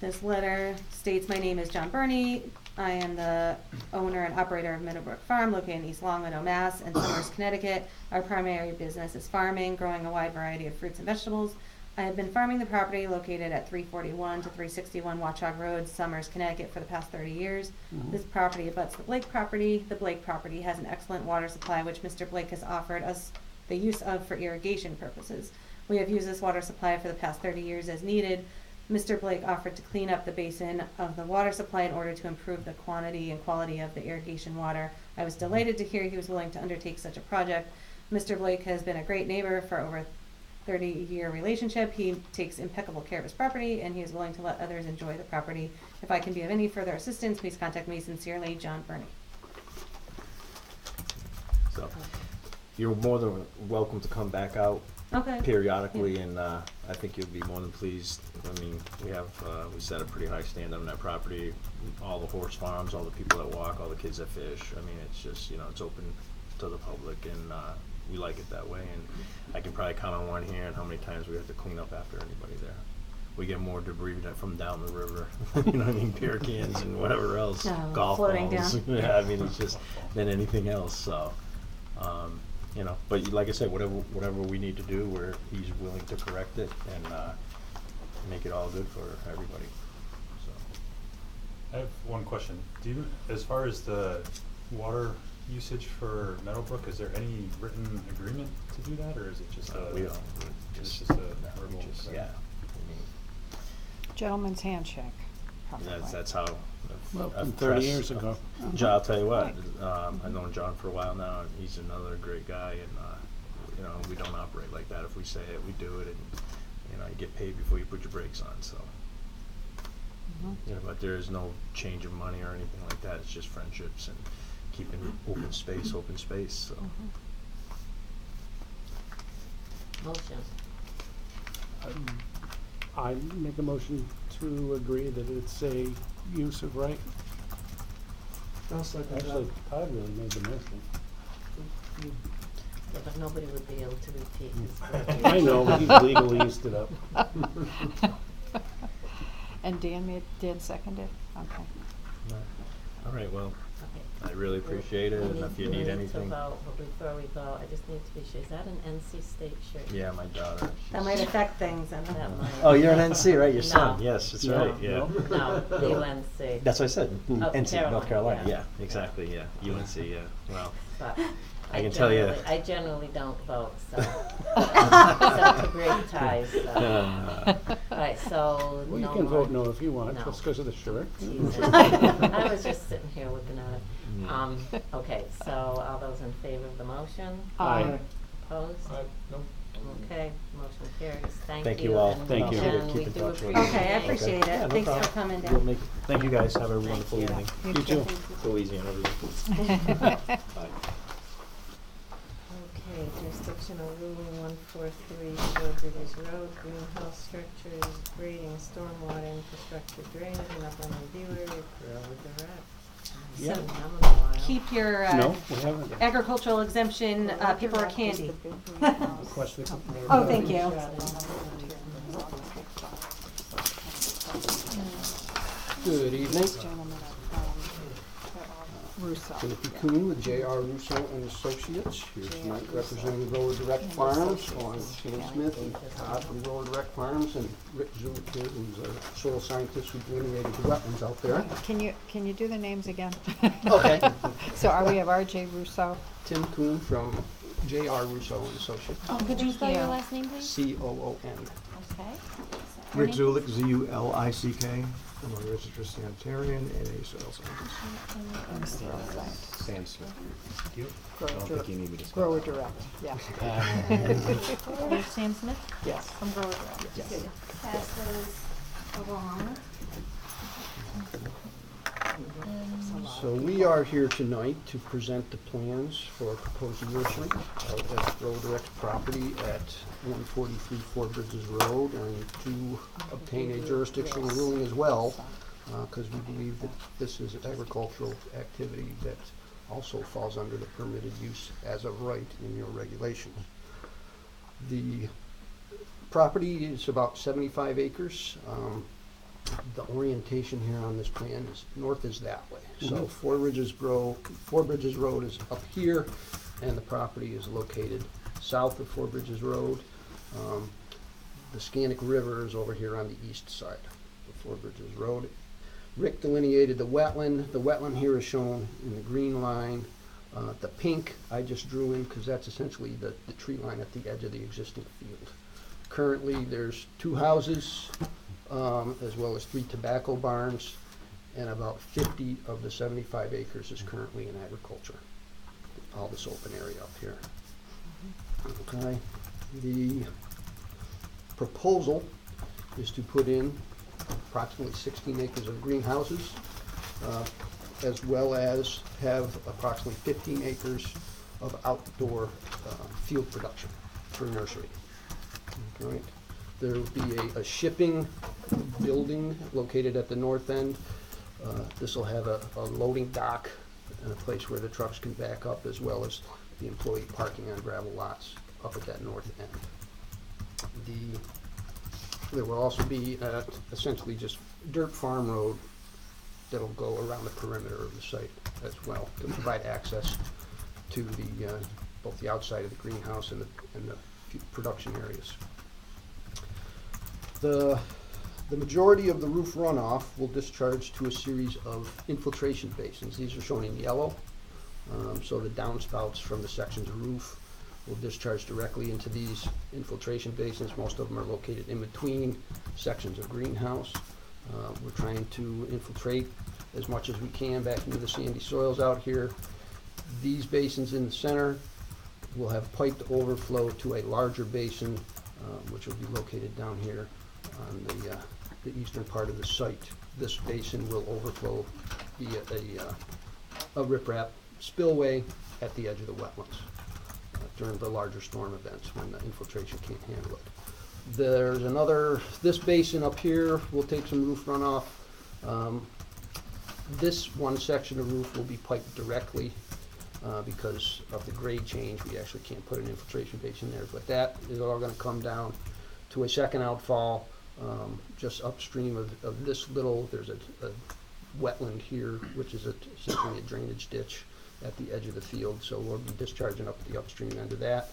this letter states, my name is John Burney. I am the owner and operator of Meadowbrook Farm, located in East Long Meadow, Mass. and Somers, Connecticut. Our primary business is farming, growing a wide variety of fruits and vegetables. I have been farming the property located at 341 to 361 Watchog Road, Somers, Connecticut for the past 30 years. This property abuts the Blake property. The Blake property has an excellent water supply, which Mr. Blake has offered us the use of for irrigation purposes. We have used this water supply for the past 30 years as needed. Mr. Blake offered to clean up the basin of the water supply in order to improve the quantity and quality of the irrigation water. I was delighted to hear he was willing to undertake such a project. Mr. Blake has been a great neighbor for over a 30-year relationship. He takes impeccable care of his property, and he is willing to let others enjoy the property. If I can be of any further assistance, please contact me. Sincerely, John Burney. So, you're more than welcome to come back out Okay. periodically, and I think you'll be more than pleased. I mean, we set a pretty high standard on that property. All the horse farms, all the people that walk, all the kids that fish. I mean, it's just, it's open to the public, and we like it that way. And I can probably count on one hand how many times we have to clean up after anybody there. We get more debris from down the river, you know what I mean, beer cans and whatever else, golf floating balls. down. Yeah, I mean, it's just than anything else. So, but like I said, whatever we need to do, where he's willing to correct it and make it all good for everybody. So. I have one question. As far as the water usage for Meadowbrook, is there any written agreement to do that, or is it just We don't. it's just a verbal thing? Yeah. Gentleman's handshake, probably. That's how. Well, I've from 30 pressed- years ago. John, I'll tell you what. I've known John for a while now, and he's another great guy. And we don't operate like that. If we say it, we do it, and you get paid before you put your brakes on. So, but there is no change of money or anything like that. It's just friendships and keeping open space. So. Motion. I make a motion to agree that it's a use of right. I'll second that. Actually, Todd really made the motion. Yeah, but nobody would be able to repeat his. I know, but he legally used it up. And Dan seconded? Okay. All right. Well, Okay. I really appreciate it. And if you need to anything, vote, but before we vote, I just need to be sure, is that an NC State shirt? yeah, my daughter. That might affect things. I don't That know. might. Oh, you're an NC, right? Your No. son. Yes, that's No, right. Yeah. No, UNC. That's what I said. Oh, NC, North Carolina. yeah. Yeah, exactly. Yeah, UNC. Yeah. Well, But I can tell you. I generally don't vote, so. Except for great ties, so. Alright, so. Well, you no can more vote no if you want, No. just because of the shirt. teasing. I was just sitting here looking at it. Yeah. Okay, so all those in favor of the motion? Aye. Opposed? Nope. Okay, motion carries. Thank you all. And Thank you. Jen, Keep we in do touch with appreciate you. Okay, I it. appreciate it. Yeah, no Thanks for problem. coming We'll down. thank you guys. Have a wonderful you. evening. You too. Go easy on everything. Bye. Okay, jurisdiction of ruling 143 Shore Road, greenhouse structures, grading, stormwater infrastructure, drainage, and upland review area, Berwick Direct. Yeah. Sitting down in a while. Keep your No, we haven't. agricultural exemption paperwork handy. Question. Oh, thank you. Good evening. This gentleman, Russo. Timothy Kuhn with J.R. Russo and Associates, here tonight representing Grower Direct Farms, along with Sam Smith and Todd from Grower Direct Farms, and Rick Zulik here, who's a soil scientist who delineated the wetlands out there. Can you do the names again? Okay. So we have R.J. Russo. Tim Kuhn from J.R. Russo and Associates, Oh, could you spell your last name, please? C-O-O-N. Okay. Rick Zulik, Z-U-L-I-C-K. I'm a registered sanitarian and a soil scientist. Sam Smith. Grower Direct, yeah. You're Sam Smith? Yes. From Grower Direct. Yes. Pass those along. So we are here tonight to present the plans for a proposed nursery out at Grower Direct's property at 143 Four Bridges Road, and to obtain a jurisdictional ruling as well, because we believe that this is an agricultural activity that also falls under the permitted use as of right in your regulations. The property is about 75 acres. The orientation here on this plan is north is that way. So Four Bridges Road is up here, and the property is located south of Four Bridges Road. The Scannick River is over here on the east side of Four Bridges Road. Rick delineated the wetland. The wetland here is shown in the green line. The pink I just drew in because that's essentially the tree line at the edge of the existing field. Currently, there's 2 houses, as well as 3 tobacco barns, and about 50 of the 75 acres is currently in agriculture. All this open area up here. Okay. The proposal is to put in approximately 16 acres of greenhouses, as well as have approximately 15 acres of outdoor field production for nursery. Okay. There will be a shipping building located at the north end. This will have a loading dock and a place where the trucks can back up, as well as the employee parking on gravel lots up at that north end. There will also be essentially just dirt farm road that'll go around the perimeter of the site as well to provide access to the both the outside of the greenhouse and the production areas. The majority of the roof runoff will discharge to a series of infiltration basins. These are shown in yellow. So the downspouts from the sections of roof will discharge directly into these infiltration basins. Most of them are located in between sections of greenhouse. We're trying to infiltrate as much as we can back into the sandy soils out here. These basins in the center will have piped overflow to a larger basin, which will be located down here on the eastern part of the site. This basin will overflow via a riprap spillway at the edge of the wetlands during the larger storm events when the infiltration can't handle it. There's this basin up here will take some roof runoff. This one section of roof will be piped directly because of the grade change. We actually can't put an infiltration basin there, but that is all going to come down to a second outfall just upstream of this little. There's a wetland here, which is essentially a drainage ditch at the edge of the field, so we'll be discharging up the upstream end of that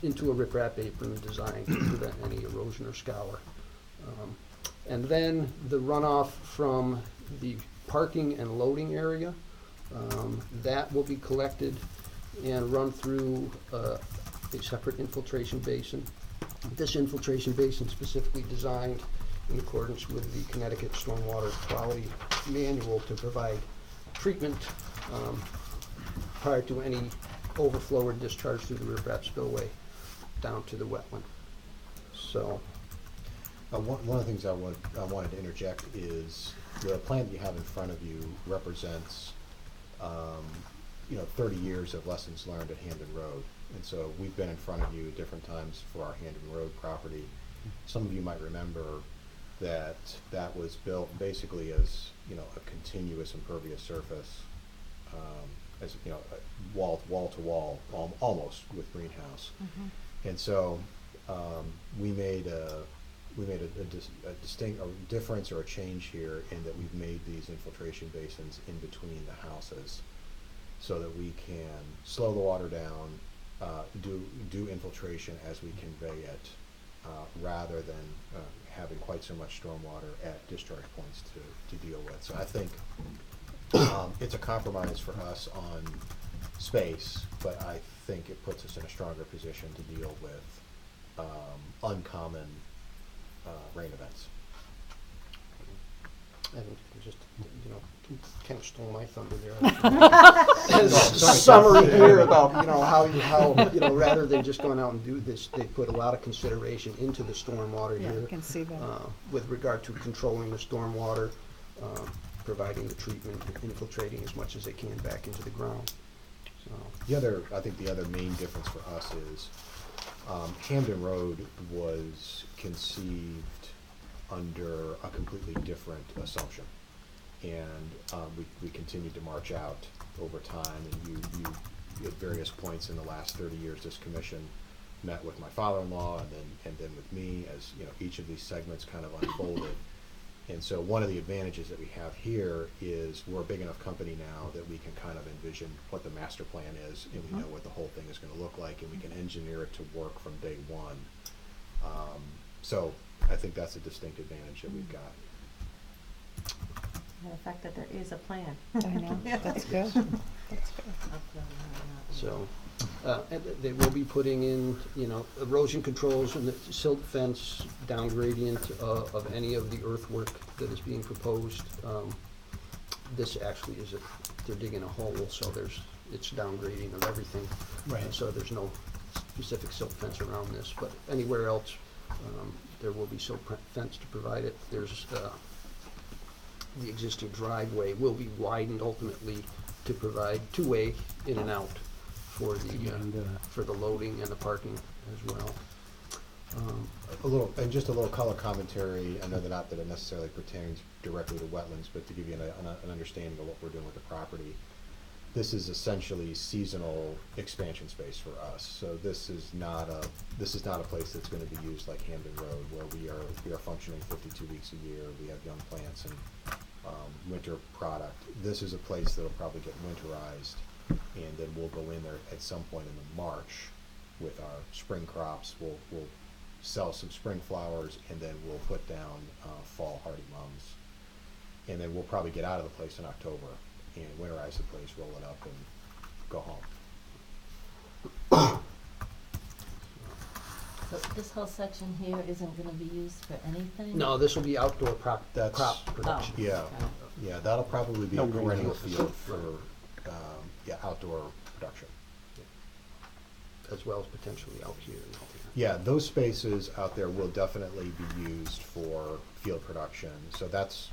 into a riprap apron designed to prevent any erosion or scour. And then the runoff from the parking and loading area, that will be collected and run through a separate infiltration basin. This infiltration basin specifically designed in accordance with the Connecticut Stormwater Quality Manual to provide treatment prior to any overflow or discharge through the riprap spillway down to the wetland. So one of the things I wanted to interject is the plan that you have in front of you represents 30 years of lessons learned at Hamden Road. And so we've been in front of you at different times for our Hamden Road property. Some of you might remember that was built basically as a continuous impervious surface, as wall to wall, almost with greenhouse. Mm-hmm. And so we made a distinct difference or a change here in that we've made these infiltration basins in between the houses, so that we can slow the water down, do infiltration as we convey it, rather than having quite so much stormwater at discharge points to deal with. So I think it's a compromise for us on space, but I think it puts us in a stronger position to deal with uncommon rain events. And just, kind of stole my thunder there. As a summary here about, how rather than just going out and do this, they put a lot of consideration into the stormwater here. Yeah, I can see that. With regard to controlling the stormwater, providing the treatment, infiltrating as much as they can back into the ground. So. I think the other main difference for us is Hamden Road was conceived under a completely different assumption, and we continued to march out over time. And you at various points in the last 30 years, this commission met with my father-in-law and then with me as each of these segments kind of unfolded. And so one of the advantages that we have here is we're a big enough company now that we can kind of envision what the master plan is, and we know what the whole thing is going to look like, and we can engineer it to work from day one. So I think that's a distinct advantage that we've got. the fact that there is a plan. I know, that's good. That's good. So, and they will be putting in, you know, erosion controls and the silt fence, down gradient of any of the earthwork that is being proposed. This actually is they're digging a hole, so it's down grading of everything. Right. And so there's no specific silt fence around this, but anywhere else, there will be silt fence to provide it. There's, the existing driveway will be widened ultimately to provide two-way in and out for the loading and the parking as well. Just a little color commentary. I know that it necessarily pertains directly to wetlands, but to give you an understanding of what we're doing with the property. This is essentially seasonal expansion space for us. So this is not a place that's going to be used like Hamden Road, where we are functioning 52 weeks a year. We have young plants and winter product. This is a place that'll probably get winterized, and then we'll go in there at some point in the March with our spring crops. We'll sell some spring flowers, and then we'll put down fall hardy mums, and then we'll probably get out of the place in October and winterize the place, roll it up, and go home. So this whole section here isn't gonna be used for anything? No, this will be outdoor crop That's- production. Yeah, yeah, that'll probably be No a perennial greenhouse. field for outdoor production. As well as potentially out here and out there. Yeah, those spaces out there will definitely be used for field production. So that's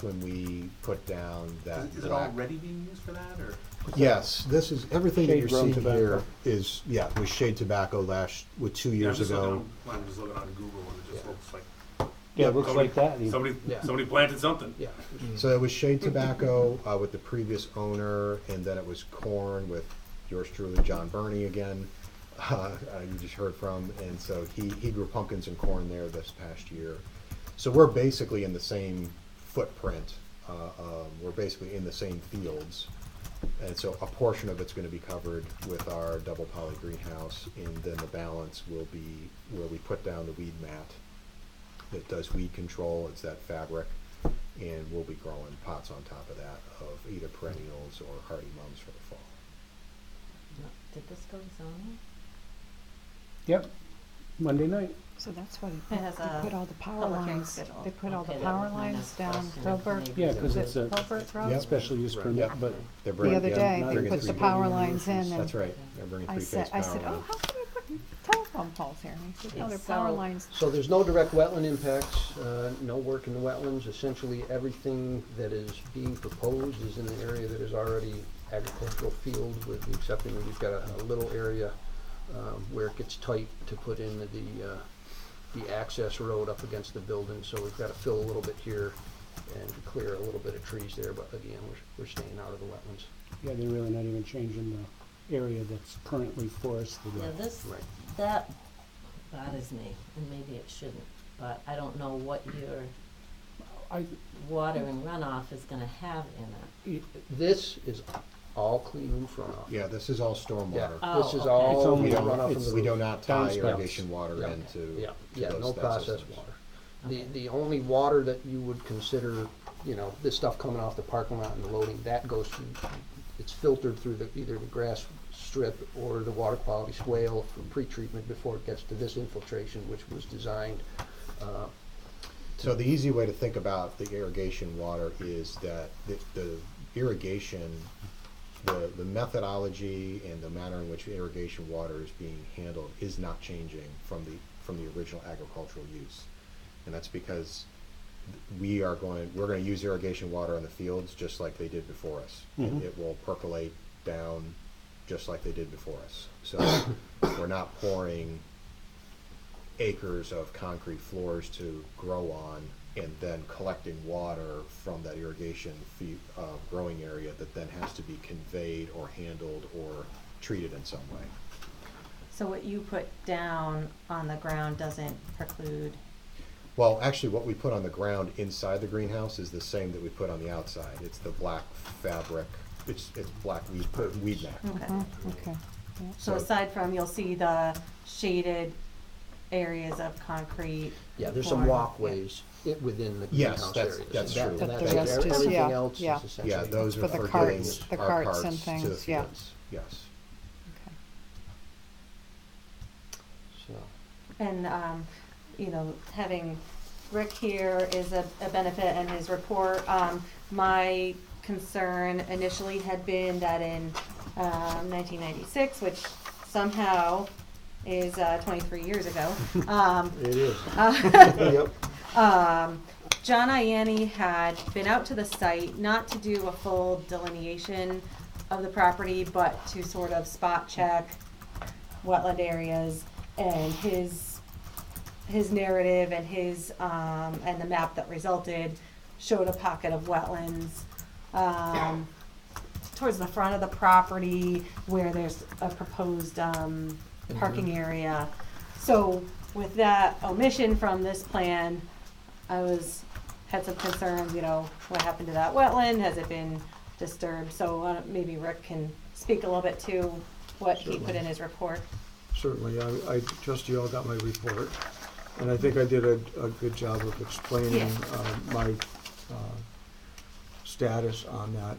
when we put down that. Is it already being used for that, or? Yes, this is, everything that you're Shade-grown seeing here tobacco. was shade tobacco 2 years ago. I'm just looking on Google and it just looks like. Yeah, it looks like that. Somebody planted something. Yeah. So it was shade tobacco with the previous owner, and then it was corn with yours truly, John Burney again. You just heard from, and so he grew pumpkins and corn there this past year. So we're basically in the same footprint. We're basically in the same fields, and so a portion of it's going to be covered with our double poly greenhouse, and then the balance will be where we put down the weed mat that does weed control. It's that fabric, and we'll be growing pots on top of that of either perennials or hardy mums for the fall. No, did this go to zoning? Yep, Monday night. So that's why It has they a put all the power public hearing lines, schedule. they put all the Okay, that power was my lines next down question. Filbert. Maybe Yeah, 'cause Is it's it a Filbert Road? Yep. Special use permit, Yep. but They're The other day, they bringing put the three power big lines in and That's right. They're bringing I three-phase said, power oh, in. how come we put telephone poles here? And he said, oh, they're power So- lines. So there's no direct wetland impacts, no work in the wetlands. Essentially, everything that is being proposed is in an area that is already agricultural field, with the exception that we've got a little area where it gets tight to put in the access road up against the building. So we've got to fill a little bit here and clear a little bit of trees there, but again, we're staying out of the wetlands. yeah, they're really not even changing the area that's currently forested. Yeah, Right. that bothers me, and maybe it shouldn't, but I don't know what your water and runoff is gonna have in it. This is all clean roof runoff. Yeah, this is all stormwater. Oh, This is okay. all It's only- runoff from the We roof. do not tie Downspouts. irrigation water Yeah. into Yeah, to yeah, those no that processed systems. water. The only water that you would consider, you know, this stuff coming off the parking lot and the loading, that goes through, it's filtered through either the grass strip or the water quality swale for pre-treatment before it gets to this infiltration, which was designed. So the easy way to think about the irrigation water is that the irrigation, the methodology and the manner in which irrigation water is being handled is not changing from the original agricultural use. And that's because we're going to use irrigation water in the fields just like they did before us. And it will percolate down just like they did before us. So we're not pouring acres of concrete floors to grow on and then collecting water from that irrigation growing area that then has to be conveyed or handled or treated in some way. So what you put down on the ground doesn't preclude, Well, actually, what we put on the ground inside the greenhouse is the same that we put on the outside. It's the black fabric, it's black weed mat. okay. Okay. So aside from, you'll see the shaded areas of concrete. Yeah, there's some form. walkways within the Yes, greenhouse that's- areas. that's That- true. But that's the it. rest is- Everything yeah, else is yeah. essentially. Yeah, those are For the for carts- getting the our carts and carts to the things, yeah. fields, yes. Okay. So, And, having Rick here is a benefit in his report. My concern initially had been that in 1996, which somehow is 23 years ago. it is. Yep. Yep. John Ianni had been out to the site, not to do a full delineation of the property, but to sort of spot check wetland areas, and his narrative and his and the map that resulted showed a pocket of wetlands towards the front of the property where there's a proposed parking area. So with that omission from this plan, I had some concerns, what happened to that wetland? Has it been disturbed? So maybe Rick can speak a little bit to what he put in his report. Certainly, I trust you all got my report, and I think I did a good job of explaining my status on that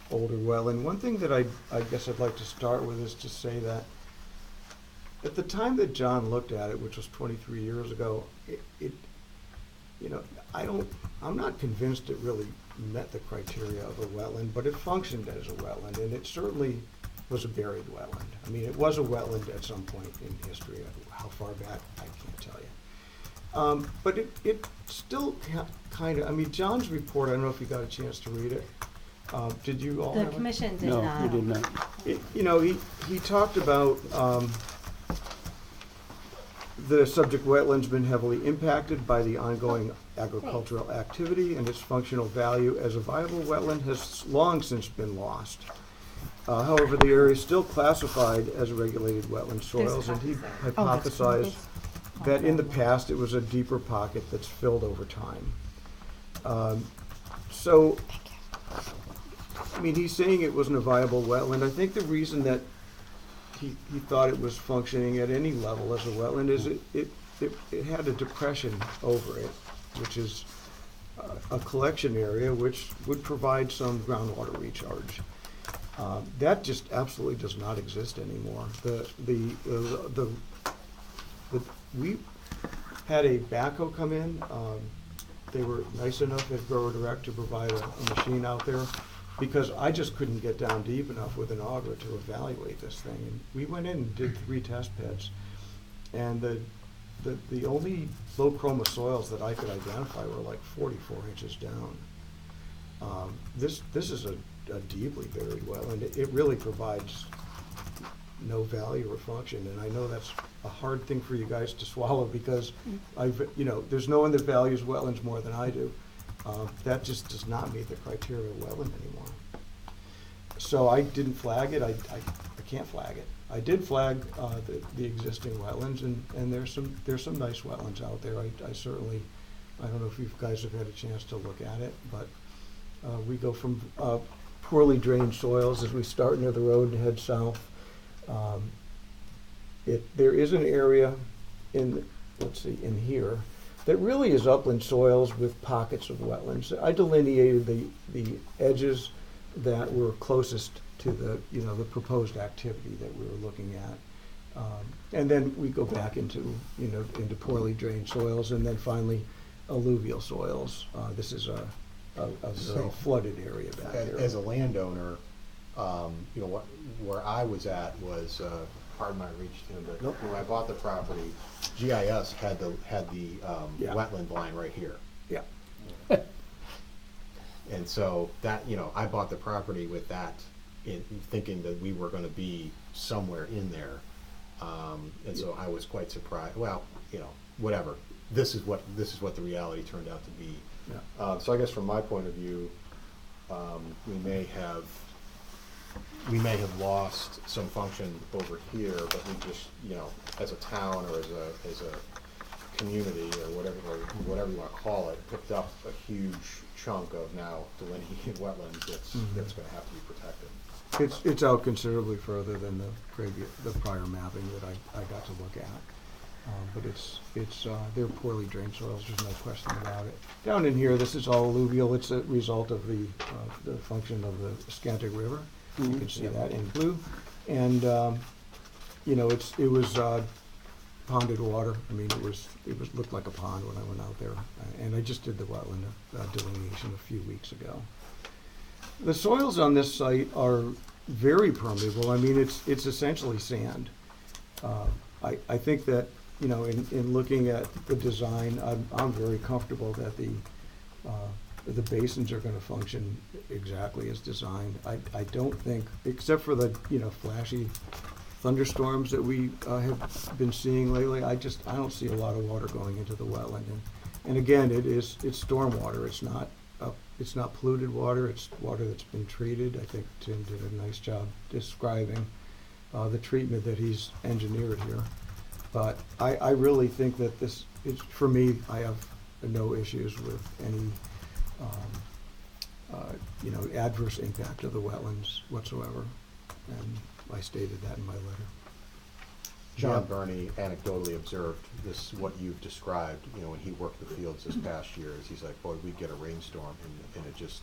older wetland. One thing that I guess I'd like to start with is to say that at the time that John looked at it, which was 23 years ago, I'm not convinced it really met the criteria of a wetland, but it functioned as a wetland, and it certainly was a buried wetland. I mean, it was a wetland at some point in history. How far back, I can't tell you. But it still kind of, John's report, I don't know if you got a chance to read it. Did you all The have it? commission did No, not. you did not. He talked about the subject wetland's been heavily impacted by the ongoing agricultural activity, and its functional value as a viable wetland has long since been lost. However, the area is still classified as regulated wetland soils, and he hypothesized that in the past it was a deeper pocket that's filled over time. He's saying it wasn't a viable wetland. I think the reason that he thought it was functioning at any level as a wetland is it had a depression over it, which is a collection area which would provide some groundwater recharge. That just absolutely does not exist anymore. We had a backhoe come in. They were nice enough at Grower Direct to provide a machine out there, because I just couldn't get down deep enough with an auger to evaluate this thing. And we went in and did 3 test pits, and the only low chroma soils that I could identify were like 44 inches down. This is a deeply buried wetland. It really provides no value or function, and I know that's a hard thing for you guys to swallow, because there's no one that values wetlands more than I do. That just does not meet the criteria of wetland anymore. So I didn't flag it. I can't flag it. I did flag the existing wetlands, and there's some nice wetlands out there. I don't know if you guys have had a chance to look at it, but we go from poorly drained soils as we start near the road and head south. There is an area in here that really is upland soils with pockets of wetlands. I delineated the edges that were closest to the proposed activity that we were looking at, and then we go back into poorly drained soils, and then finally alluvial soils. This is a very flooded area back there. As a landowner, where I was at was, pardon my reach, Tim, but when I bought the property, GIS had the wetland line right here. Yeah. And so that, I bought the property with that in thinking that we were gonna be somewhere in there. And so I was quite surprised. Well, whatever. This is what the reality turned out to be. Yeah. So I guess from my point of view, we may have lost some function over here, but we just, as a town or as a community or whatever you want to call it, picked up a huge chunk of now delineated wetlands that's going to have to be protected. It's out considerably further than the prior mapping that I got to look at. But they're poorly drained soils, there's no question about it. Down in here, this is all alluvial, it's a result of the function of the Scantic River. You can see that in blue. And, it was ponded water. I mean, it looked like a pond when I went out there. And I just did the wetland delineation a few weeks ago. The soils on this site are very permeable. I mean, it's essentially sand. I think that, in looking at the design, I'm very comfortable that the basins are gonna function exactly as designed. I don't think, except for the, flashy thunderstorms that we have been seeing lately, I don't see a lot of water going into the wetland. And again, it's stormwater. It's not polluted water. It's water that's been treated. I think Tim did a nice job describing the treatment that he's engineered here. But I really think that this is, for me, I have no issues with any adverse impact of the wetlands whatsoever. And I stated that in my letter. John Burney anecdotally observed this, what you've described, when he worked the fields this past year, is he's like, boy, we'd get a rainstorm and it just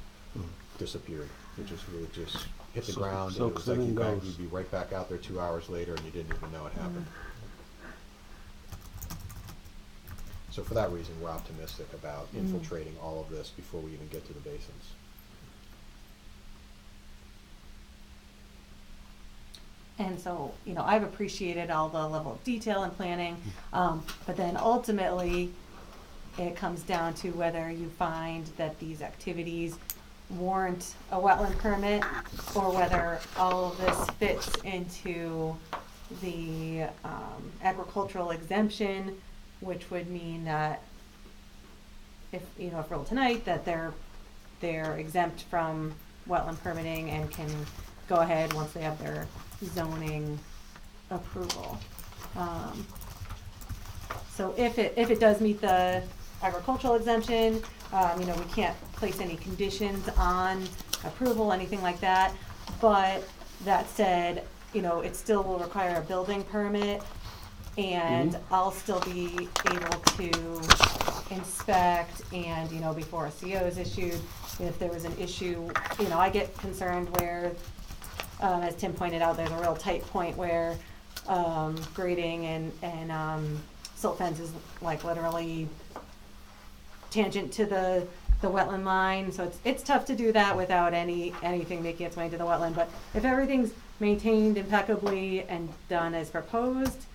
disappeared. It just hit the ground, and it was like you'd be right back out there 2 hours later and you didn't even know it happened. So for that reason, we're optimistic about infiltrating all of this before we even get to the basins. And so, I've appreciated all the level of detail and planning, but then ultimately, it comes down to whether you find that these activities warrant a wetland permit, or whether all of this fits into the agricultural exemption, which would mean that if ruled tonight, that they're exempt from wetland permitting and can go ahead once they have their zoning approval. So if it does meet the agricultural exemption, we can't place any conditions on approval, anything like that. But that said, it still will require a building permit, and I'll still be able to inspect and, before a CO is issued, if there was an issue, I get concerned where, as Tim pointed out, there's a real tight point where grading and silt fence is like literally tangent to the wetland line. So it's tough to do that without anything making its way into the wetland. But if everything's maintained impeccably and done as proposed,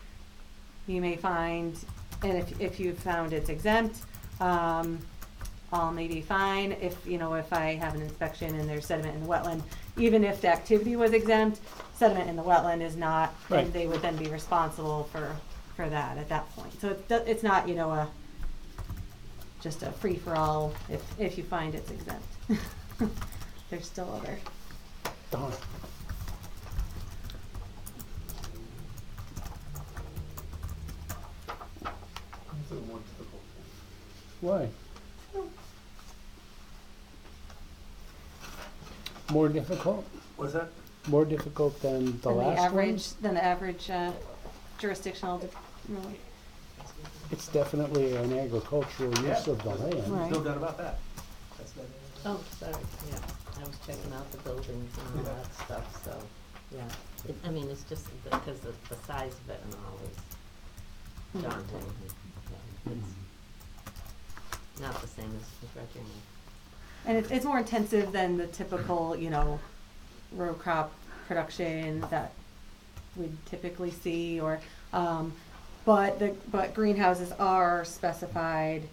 you may find, and if you found it's exempt, all may be fine. If I have an inspection and there's sediment in the wetland, even if the activity was exempt, sediment in the wetland is not, Right. and they would then be responsible for that at that point. So it's not, just a free-for-all if you find it's exempt. There's still other. Darn. It's a little more difficult. Why? More difficult? What's that? More difficult than the last one? Than the average jurisdictional. It's definitely an agricultural use of the land. Right. No doubt about that. That's that. Oh, sorry, yeah, I was checking out the buildings and all that stuff, so, yeah. It's just because of the size of it and all is daunting. Yeah, it's not the same as dredging. And it's more intensive than the typical, row crop production that we'd typically see, or, but greenhouses are specified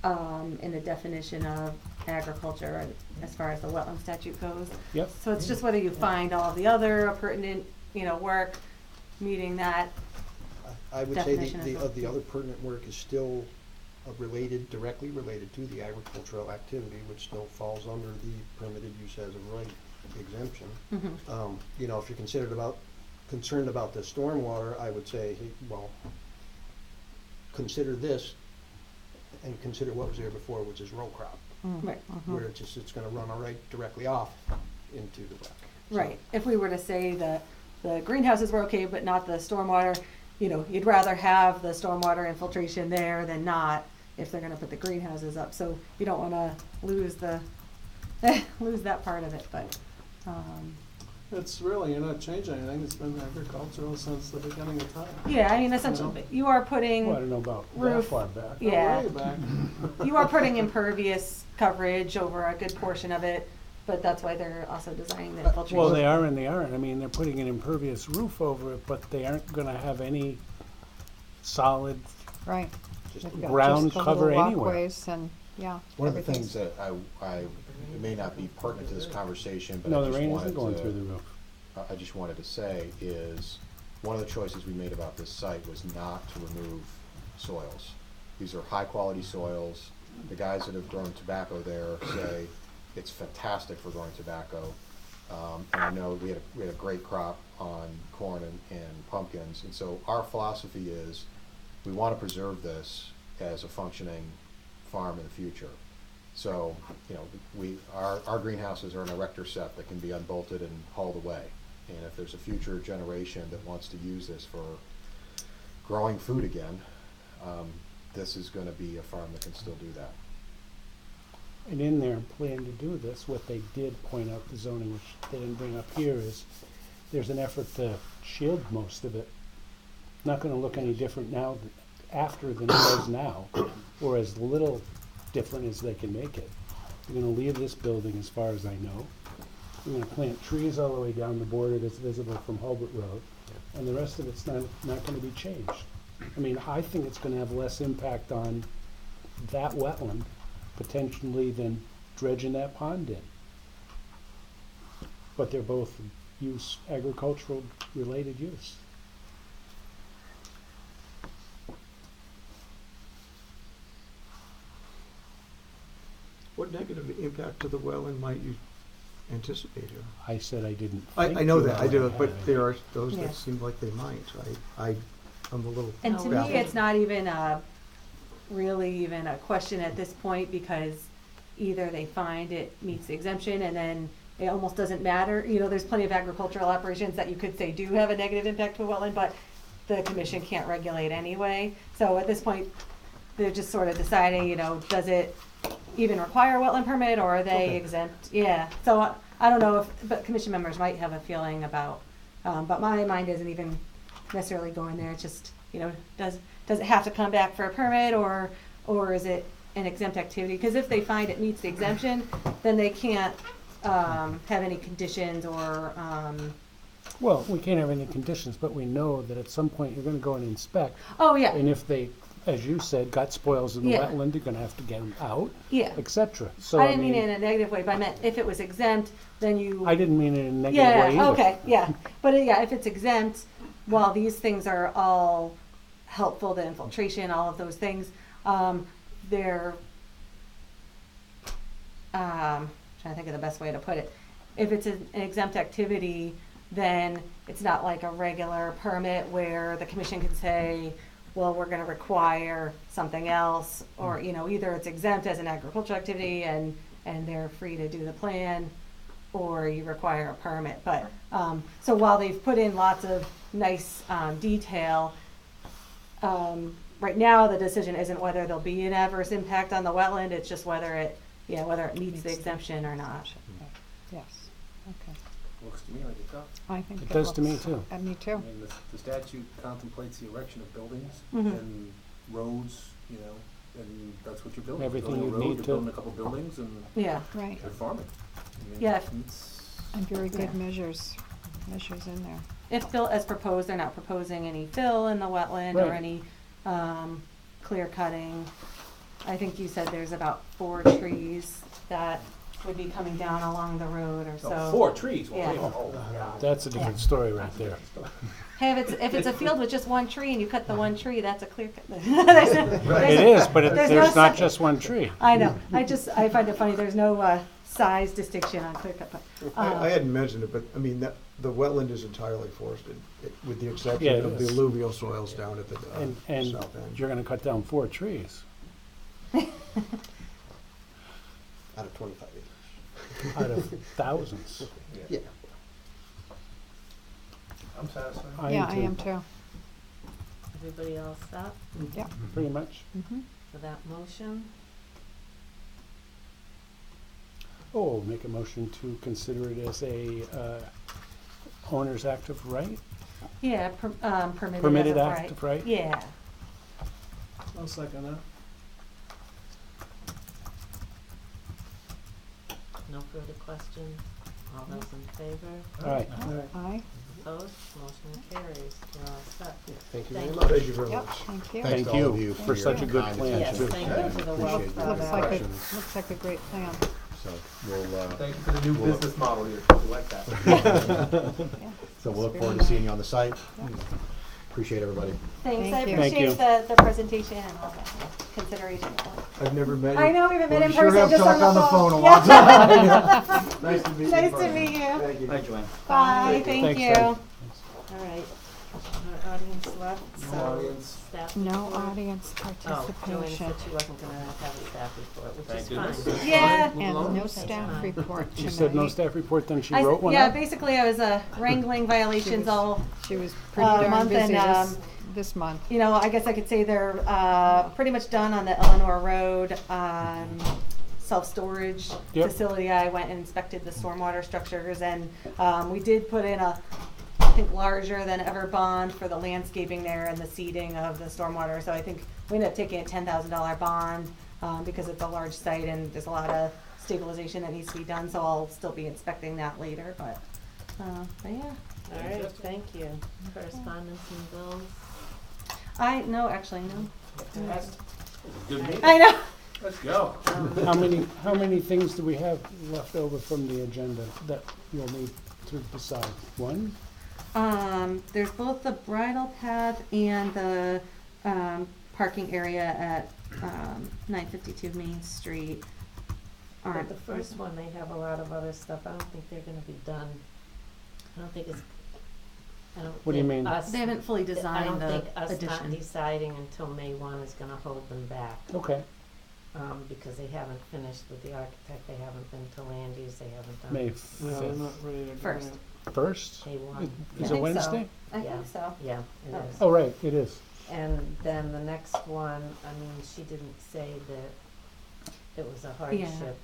in the definition of agriculture as far as the wetland statute goes. Yep. So it's just whether you find all of the other pertinent, work meeting that. I would say definition as well. the other pertinent work is still directly related to the agricultural activity, which still falls under the permitted use as of right exemption. Mhm. If you're concerned about the stormwater, I would say, hey, well, consider this and consider what was there before, which is row crop, Right. where it's gonna run directly off into the wet. So- Right. If we were to say the greenhouses were okay, but not the stormwater, you know, you'd rather have the stormwater infiltration there than not if they're gonna put the greenhouses up, so you don't wanna lose the, lose that part of it, but, It's really, you're not changing anything, it's been agricultural since the beginning of time. yeah, I mean, essentially, you are putting. Well, I don't know about that Roof. far back. Yeah. Way back. You are putting impervious coverage over a good portion of it, but that's why they're also designing the infiltration. Well, they are and they aren't. I mean, they're putting an impervious roof over it, but they aren't gonna have any solid, Right. They've got ground just the cover little anywhere. walkways and, yeah. One of the everything's- things that I, it may not be pertinent to this conversation, but no, I the just rain wanted isn't going through the to, roof. I just wanted to say is, one of the choices we made about this site was not to remove soils. These are high-quality soils. The guys that have grown tobacco there say it's fantastic for growing tobacco. And I know we had a great crop on corn and pumpkins, and so our philosophy is, we want to preserve this as a functioning farm in the future. So, you know, our greenhouses are an erector set that can be unbolted and hauled away. And if there's a future generation that wants to use this for growing food again, this is gonna be a farm that can still do that. And in their plan to do this, what they did point out the zoning, which they didn't bring up here, is there's an effort to shield most of it. Not gonna look any different now, after than it does now, or as little different as they can make it. We're gonna leave this building as far as I know. We're gonna plant trees all the way down the border that's visible from Hulbert Road, and the rest of it's not gonna be changed. I mean, I think it's gonna have less impact on that wetland potentially than dredging that pond in. But they're both agricultural related use. What negative impact to the wetland might you anticipate here? I said I didn't I think know you that, I might do, have but any. there are those Yeah. that seem like they might, I'm a little. And to me, baffled. it's not even really even a question at this point, because either they find it meets the exemption and then it almost doesn't matter. You know, there's plenty of agricultural operations that you could say do have a negative impact to a wetland, but the commission can't regulate anyway. So at this point, they're just sort of deciding, you know, does it even require a wetland permit, or are they Okay. exempt? Yeah, so I don't know but commission members might have a feeling about, but my mind isn't even necessarily going there. It's just, you know, does it have to come back for a permit, or is it an exempt activity? Because if they find it meets the exemption, then they can't have any conditions or, Well, we can't have any conditions, but we know that at some point you're gonna go and inspect. oh, yeah, And if they, as you said, got spoils in the Yeah. wetland, you're gonna have to get them out, yeah. et cetera. So, I didn't mean it in a negative way, but I meant if it was exempt, then you. I didn't mean it in a negative way either. Yeah, okay, yeah, but yeah, if it's exempt, while these things are all helpful to infiltration, all of those things, they're, trying to think of the best way to put it. If it's an exempt activity, then it's not like a regular permit where the commission can say, well, we're gonna require something else, or, you know, either it's exempt as an agricultural activity and they're free to do the plan, or you require a permit. But, so while they've put in lots of nice, detail, right now, the decision isn't whether there'll be an adverse impact on the wetland, it's just whether it meets the exemption or not. Yes, okay. Looks to me like it does. I think It does to me looks- too. Me I too. mean, the statute contemplates the erection of buildings Mhm. and roads, you know, and that's what you're building. Everything You're you building a road, need you're to- building a couple buildings and Yeah, Right. you're farming. I mean, Yeah. it's- And very good Yeah. measures in there. if built as proposed, they're not proposing any fill in the wetland or Right. any, clear cutting. I think you said there's about 4 trees that would be coming down along the road or so. Oh, 4 trees, well, Yeah. yeah. Oh, God. That's a different story right there. Hey, if it's a field with just one tree and you cut the one tree, that's a clear cut. There's no- It is, but there's no there's not si- just one tree. I know, I find it funny, there's no, size distinction on clear cut, but, I hadn't mentioned it, but I mean, the wetland is entirely forested, with the Yeah, exception it of the is. alluvial soils down at the And south end. you're gonna cut down 4 trees Out of 25 acres. out of thousands. Yeah. I'm satisfied. Yeah, I am too. Everybody all set Yeah. Pretty much. Mm-hmm. for that motion? Oh, make a motion to consider it as a owner's active right? Yeah, permitted Permitted as of right. active right? Yeah. I'll second that. No further questions? All those in favor? All right. Aye. Opposed? Motion carries. You're all set. Thank you Thank very you. much. Thank you very Yep, much. thank you. Thanks Thank to all of you you for for such your a good kind plan, Yes, attention. thank you for the Appreciate work. the Looks like a, questions. looks like a great plan. So we'll, Thank you for the new Well, business model here, we like that. Yeah. so we'll look Very forward to seeing nice. you on the site. Yeah. Appreciate everybody. Thanks. Thank I you. Thank appreciate you. the presentation and all that consideration. I've never met you. I know we haven't met Well, in we sure person, have just talked on the phone a phone. lot. Yeah. Nice to meet you. Nice to meet you. Thank you. Hi, Joanne. Bye. Thank Thanks, you. Ted. All right. No audience left, No so audience. staff No report. audience Oh, Joanne participation. said she wasn't gonna have a staff report, which Thank is goodness. fine. Yeah. Move And along. no staff report You said no tonight. staff report, then she I s- wrote one yeah, up? basically I was wrangling violations all, She was pretty darn month busy and, this month. you know, I guess I could say they're pretty much done on the Eleanor Road self-storage Yep. facility. I went and inspected the stormwater structures and we did put in a, I think, larger than ever bond for the landscaping there and the seeding of the stormwater. So I think we ended up taking a $10,000 bond because it's a large site and there's a lot of stabilization that needs to be done. So I'll still be inspecting that later, but yeah. All right, thank you. Correspondence and bills? No, actually, no. Good meeting. I know. Let's go. How many things do we have left over from the agenda that you'll need to decide? One? There's both the bridle path and the parking area at 952 Main Street. But the first one, they have a lot of other stuff. I don't think they're gonna be done. I don't think it's, I don't What do you think mean? us- They haven't fully I designed don't the think us not addition. deciding until May 1 is gonna hold them back. Okay, Because they haven't finished with the architect, they haven't been to land use, they haven't done. May Yeah, they're not ready to go First. yet. 1st? May 1. I Is think it so. Wednesday? I Yeah. think so. Yeah, it Oh. is. Oh, right, it is. And then the next one, I mean, she didn't say that it was a hardship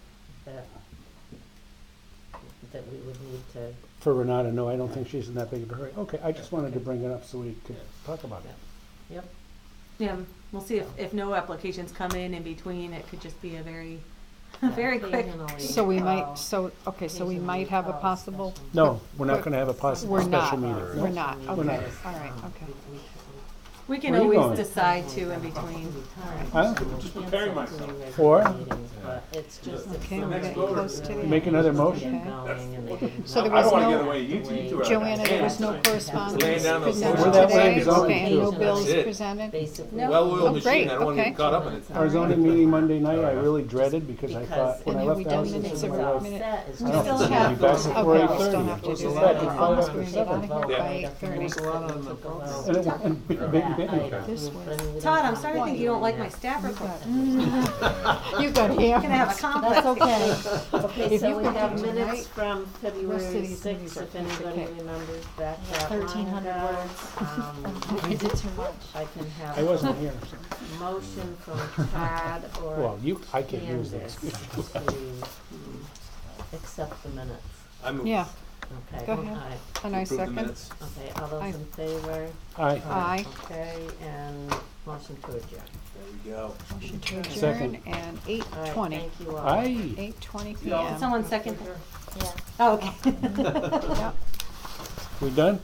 that we would need to, For Renata, no, I don't think she's in that big of a hurry. Okay, I just wanted to bring it up so we could talk about it. yep. Yeah, we'll see if no applications come in between, it could just be a very, very quick. Occasionally So we call- might, okay, so we might have a call possible, special No, we're not gonna have a possible we're special not, meeting. we're not, We're okay, not. all right, okay. We can Where are you always going? decide to in between. Huh? Just preparing myself. For? But it's just if Okay, we're somebody getting voter. close to the Make end. another motion? Okay. going and they didn't So there I was don't wanna no- get away, you two are. Joanna, there was no Laying correspondence down those presented We're that way today? in zoning, Okay, and no too. bills That's it. presented? basically. No. Well-oiled Oh, machine, great, I don't wanna okay. get caught up in it. Our zoning meeting Monday night, I really dreaded because I thought, when I And have left we the done house, I minutes said of to my wife, minute- I We don't still think have, I'll be back before Okay, we still 8:30. have to do Yeah, that. we We're find almost out going at to get out of 7. here Yeah. by 8:30. There's a lot on the property. And it, and big, big, big. This was- Todd, I'm starting to think you don't like my staff report. You got You're gonna have a here. conflict. That's okay. Okay, If so you we got have them minutes tonight, from rest of February these meetings 6th, are if pretty anybody okay. remembers back that long 1,300 ago. words. I did too much. I can have I wasn't here, so. a motion from Todd or Well, I can use Candace this. to accept the minutes. I move. Yeah, Okay. Go ahead. Aye. and I Approve the second. minutes. Okay, all those Aye. in favor? Aye. Aye. Okay, and motion to adjourn. There we go. Motion to adjourn Second. and All right, 8:20. thank you all. Aye. 8:20 Did PM. someone second? Yeah. Oh, okay. Yep. We done?